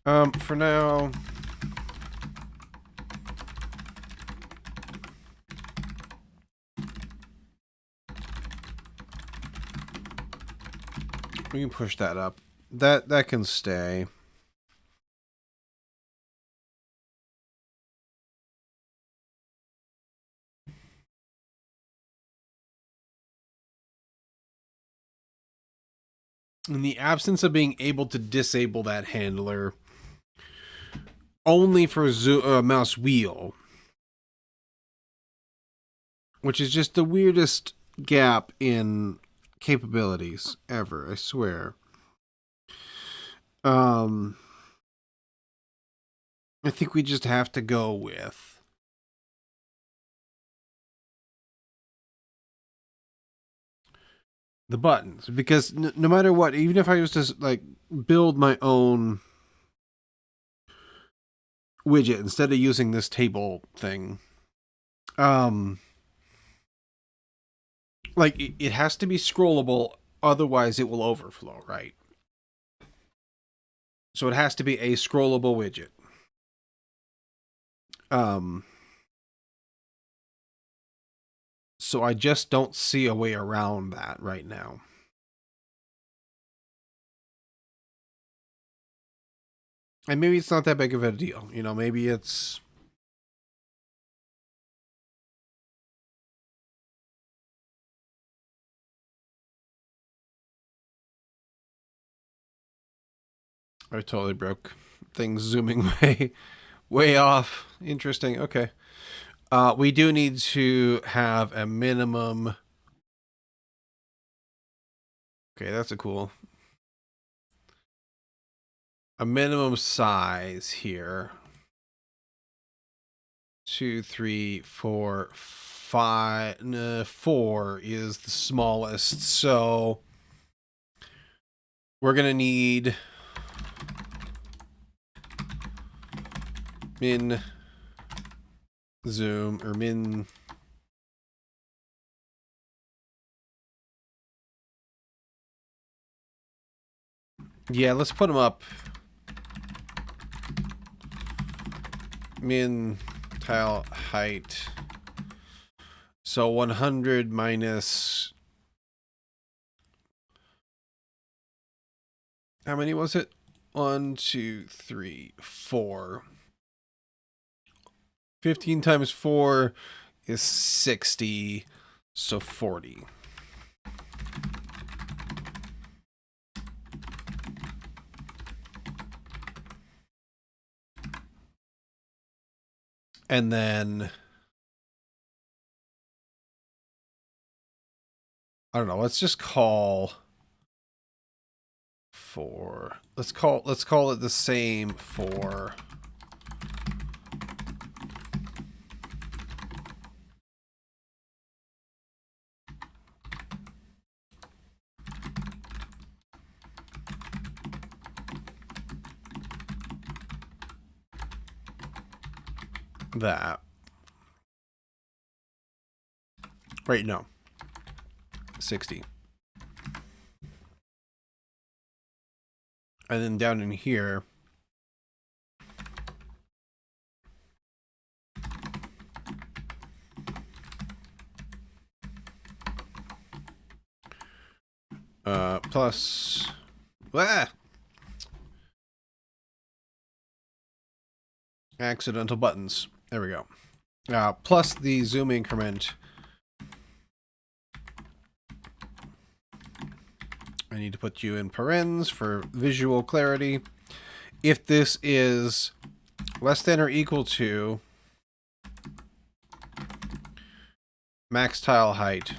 For now, we can push that up. That can stay. In the absence of being able to disable that handler, only for mouse wheel, which is just the weirdest gap in capabilities ever, I swear. I think we just have to go with the buttons, because no matter what, even if I was to like build my own widget instead of using this table thing, like it has to be scrollable, otherwise it will overflow, right? So it has to be a scrollable widget. So I just don't see a way around that right now. And maybe it's not that big of a deal. You know, maybe it's... I totally broke things zooming way off. Interesting. Okay. We do need to have a minimum. Okay, that's a minimum size here. 2, 3, 4, 5. 4 is the smallest. So we're gonna need min zoom or min. Yeah, let's put them up. Min tile height. So 100 minus. How many was it? 1, 2, 3, 4. 15 times 4 is 60. So 40. And then I don't know, let's just call 4. Let's call it the same for that. Wait, no. 60. And then down in here, plus, accidental buttons. There we go. Plus the zoom increment. I need to put you in parens for visual clarity. If this is less than or equal to max tile height,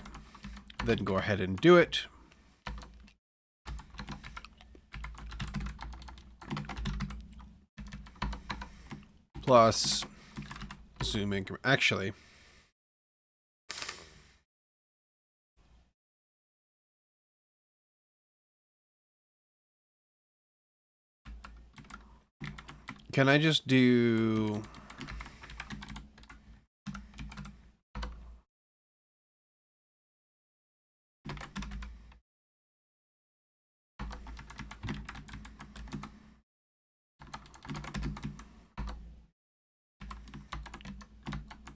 then go ahead and do it. Plus zoom increment. Actually, can I just do...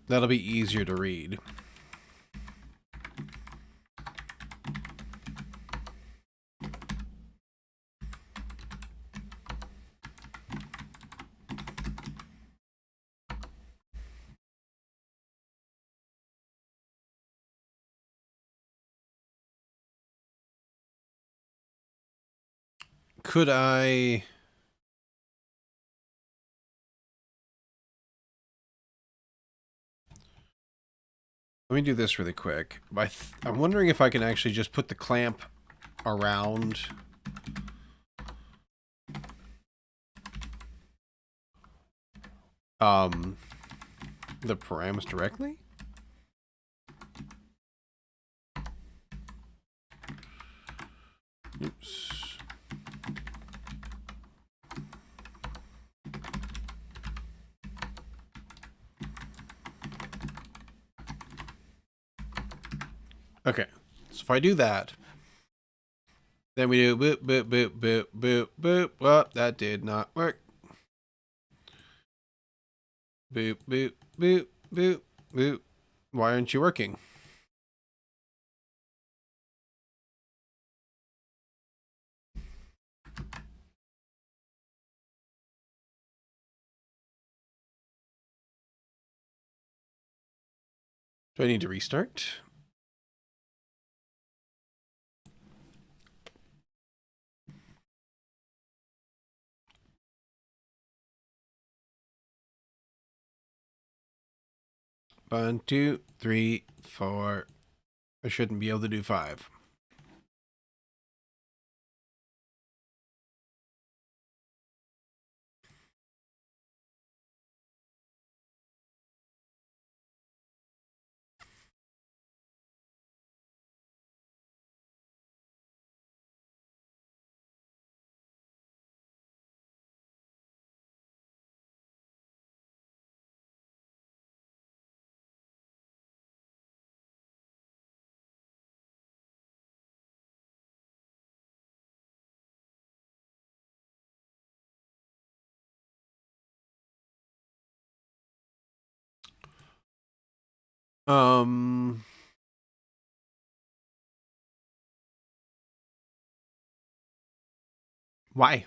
That'll be easier to read. Could I... Let me do this really quick. I'm wondering if I can actually just put the clamp around the params directly. Oops. Okay, so if I do that, Then we do boop, boop, boop, boop, boop, boop. Well, that did not work. Boop, boop, boop, boop, boop. Why aren't you working? Do I need to restart? One, two, three, four. I shouldn't be able to do 5. Why?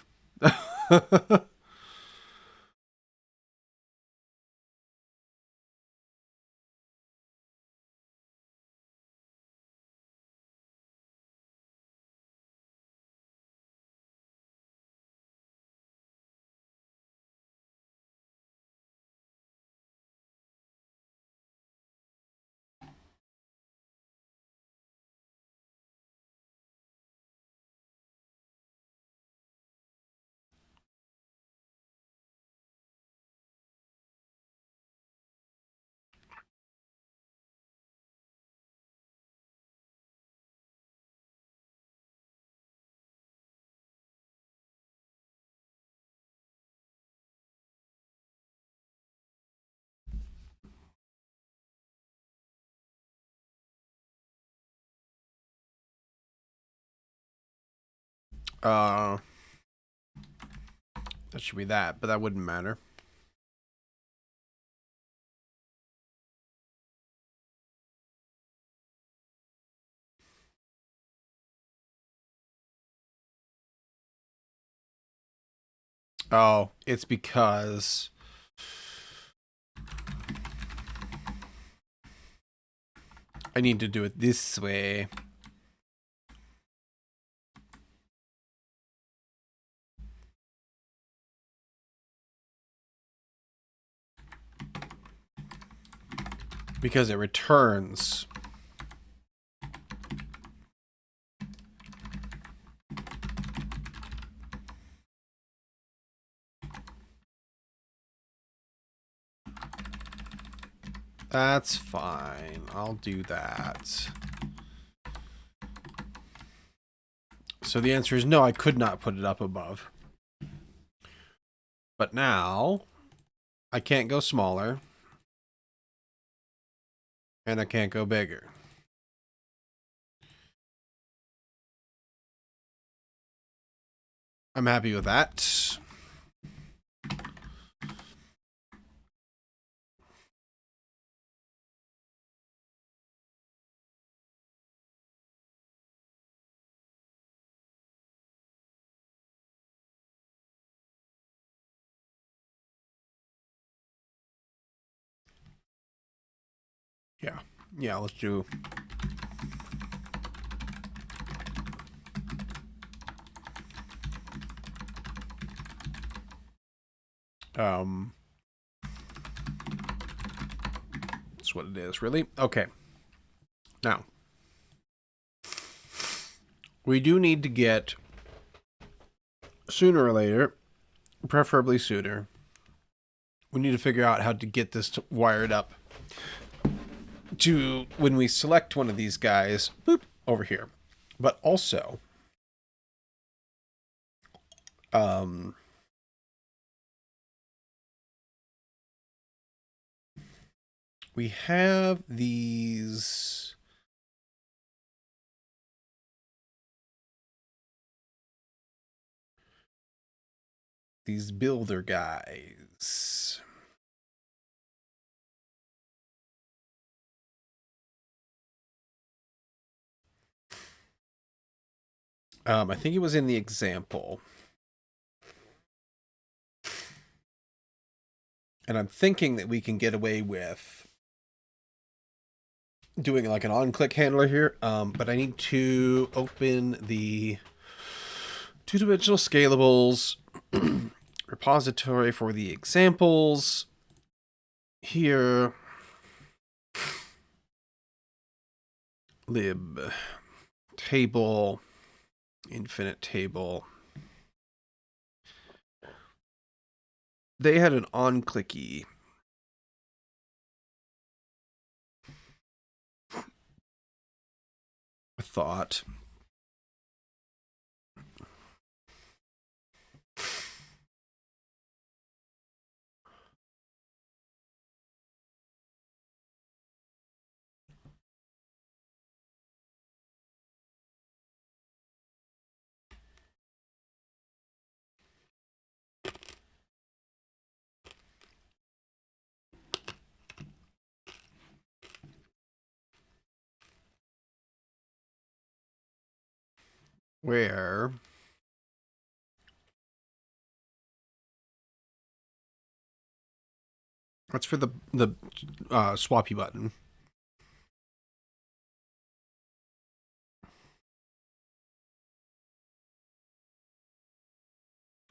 uh, that should be that, but that wouldn't matter. Oh, it's because I need to do it this way. Because it returns. That's fine. I'll do that. So the answer is no, I could not put it up above. But now, I can't go smaller. And I can't go bigger. I'm happy with that. Yeah. Yeah, let's do... That's what it is, really. Okay. Now, we do need to get, sooner or later, preferably sooner, we need to figure out how to get this wired up to when we select one of these guys, boop, over here. But also, we have these these builder guys. I think it was in the example. And I'm thinking that we can get away with doing like an on-click handler here. But I need to open the two-dimensional scalables repository for the examples here. Lib table, infinite table. They had an on-clicky. Thought. Where that's for the swappy button.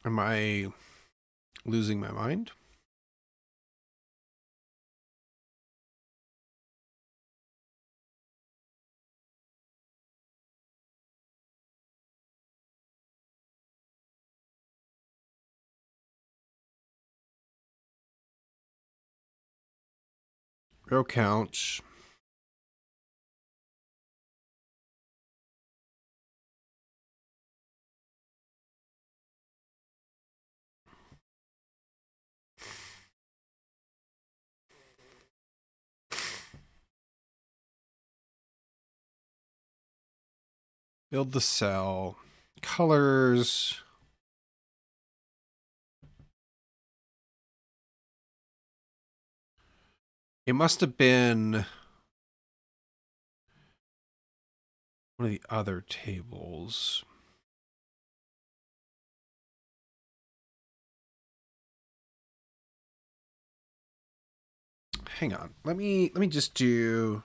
Am I losing my mind? Row count. Build the cell. Colors. It must have been one of the other tables. Hang on. Let me just do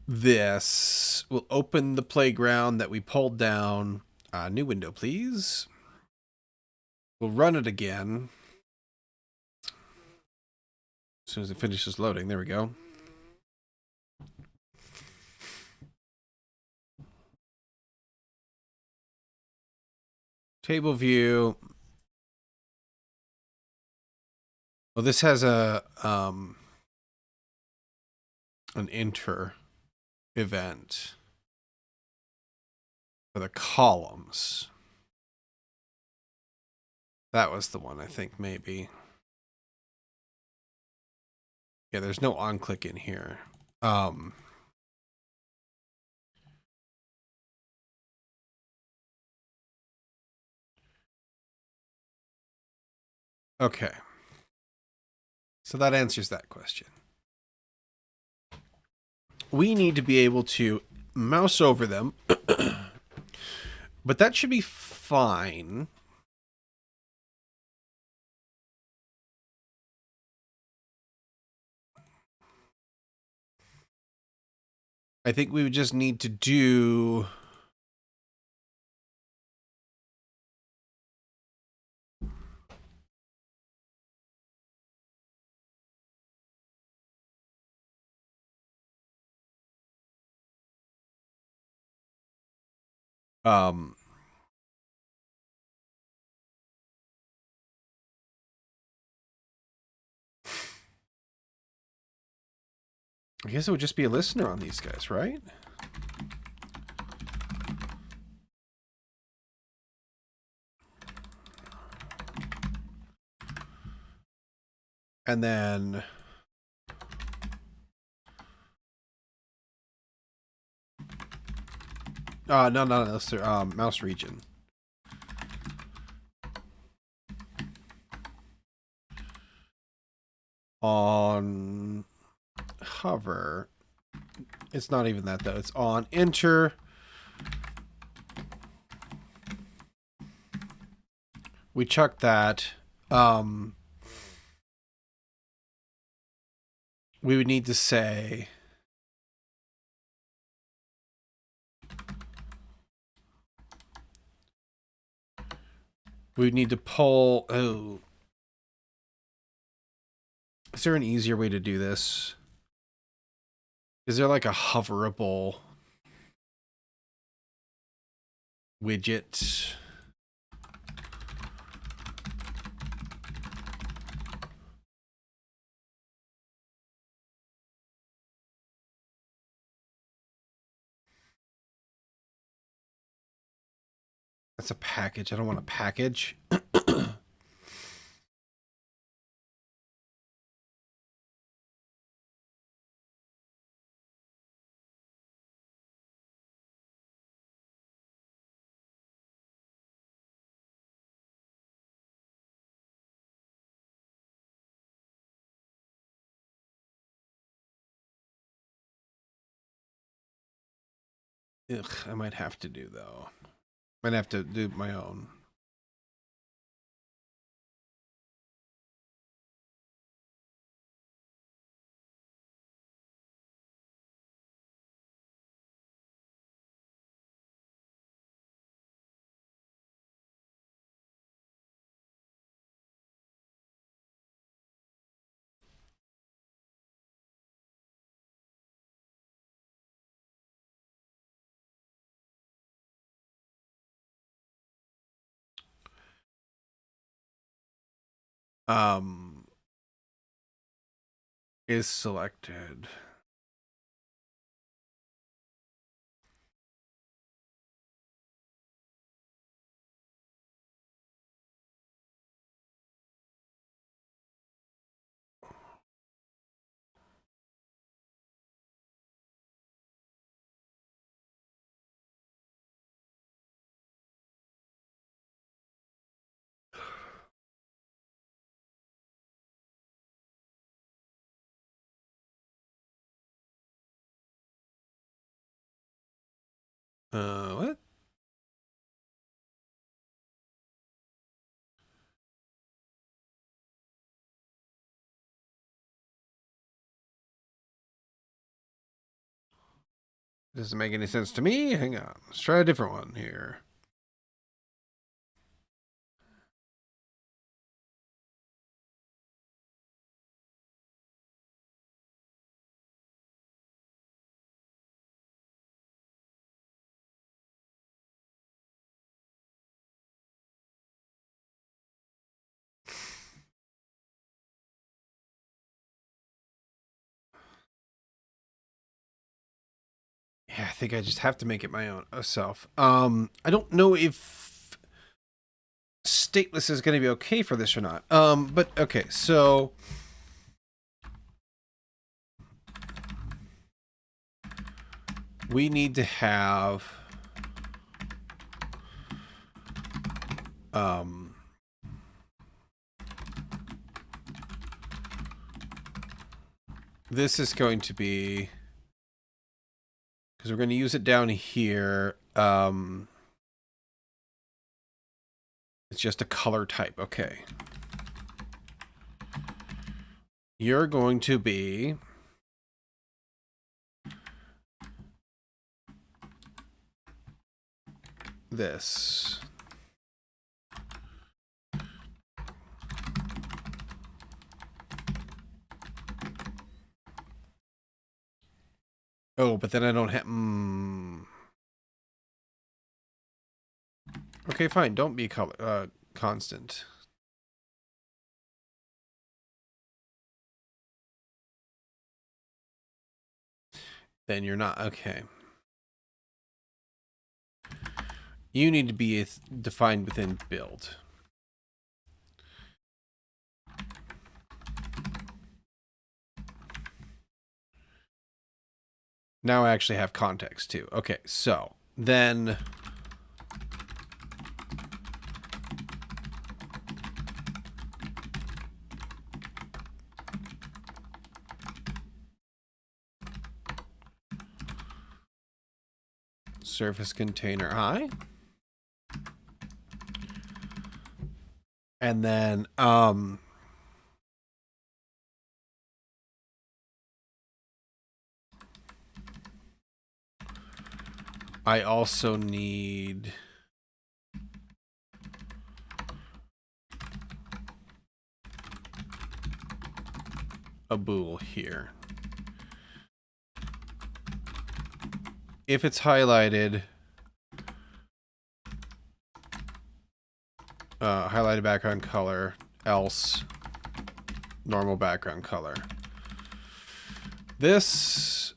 this. We'll open the playground that we pulled down. New window, please. We'll run it again. As soon as it finishes loading. There we go. Table view. Well, this has a an enter event for the columns. That was the one, I think, maybe. Yeah, there's no on-click in here. Okay. So that answers that question. We need to be able to mouse over them, but that should be fine. I think we would just need to do I guess it would just be a listener on these guys, right? And then no, sir. Mouse region. on hover. It's not even that though. It's on enter. We chuck that. We would need to say we would need to pull. Oh, is there an easier way to do this? Is there like a hoverable widget? That's a package. I don't want a package. Ugh, I might have to do though. Might have to do my own. Is selected. What? Doesn't make any sense to me. Hang on. Let's try a different one here. Yeah, I think I just have to make it my own self. I don't know if stateless is going to be okay for this or not. But okay, so we need to have this is going to be, because we're going to use it down here. It's just a color type. Okay. You're going to be this. Oh, but then I don't have... Okay, fine. Don't be color constant. Then you're not. Okay. You need to be defined within build. Now I actually have context too. Okay, so then Surface container high. And then, I also need a bool here. If it's highlighted, highlighted background color, else normal background color. This,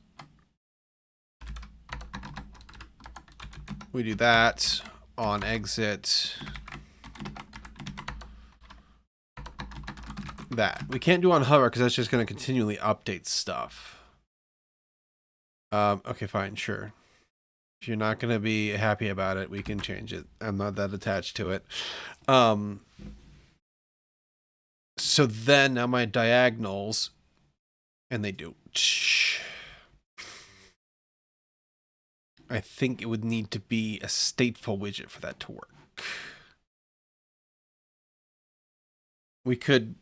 we do that on exit. That we can't do on hover because that's just going to continually update stuff. Okay, fine, sure. If you're not going to be happy about it, we can change it. I'm not that attached to it. So then now my diagonals, and they do. I think it would need to be a stateful widget for that to work. We could,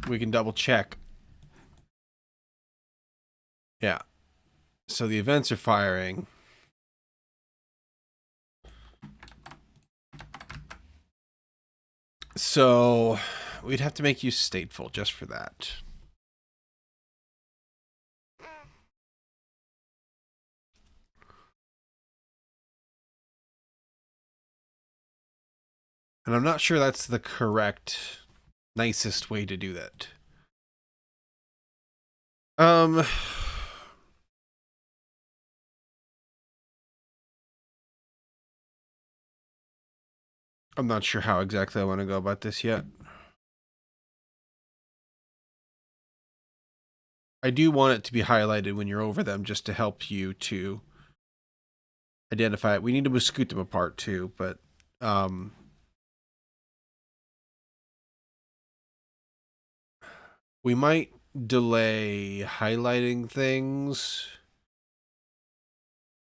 we can double check. Yeah. So the events are firing. So we'd have to make you stateful just for that. And I'm not sure that's the correct, nicest way to do that. I'm not sure how exactly I want to go about this yet. I do want it to be highlighted when you're over them just to help you to identify it. We need to scoot them apart too, but we might delay highlighting things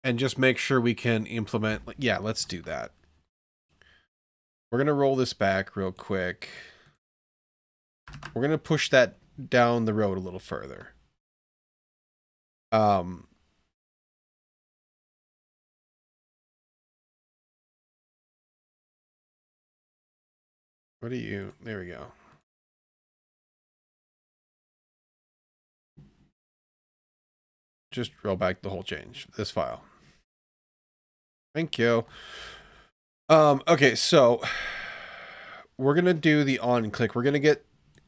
and just make sure we can implement. Yeah, let's do that. We're going to roll this back real quick. We're going to push that down the road a little further. What are you? There we go. Just roll back the whole change. This file. Thank you. Okay, so we're going to do the on click. We're going to get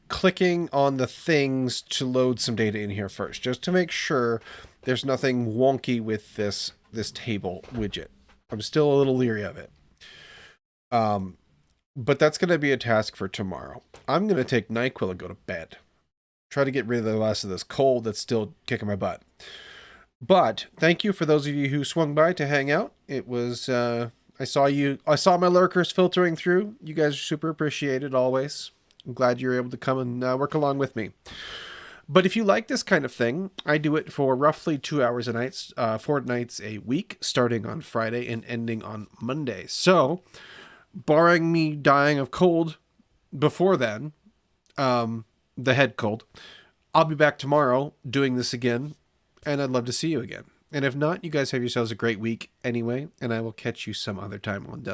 clicking on the things to load some data in here first, just to make sure there's nothing wonky with this table widget. I'm still a little leery of it. But that's going to be a task for tomorrow. I'm going to take NyQuil and go to bed. Try to get rid of the rest of this cold that's still kicking my butt. But thank you for those of you who swung by to hang out. It was, I saw my lurkers filtering through. You guys are super appreciated always. I'm glad you're able to come and work along with me. But if you like this kind of thing, I do it for roughly 2 hours a night, 4 nights a week, starting on Friday and ending on Monday. So, barring me dying of cold before then, the head cold, I'll be back tomorrow doing this again, and I'd love to see you again. And if not, you guys have yourselves a great week anyway, and I will catch you some other time on down.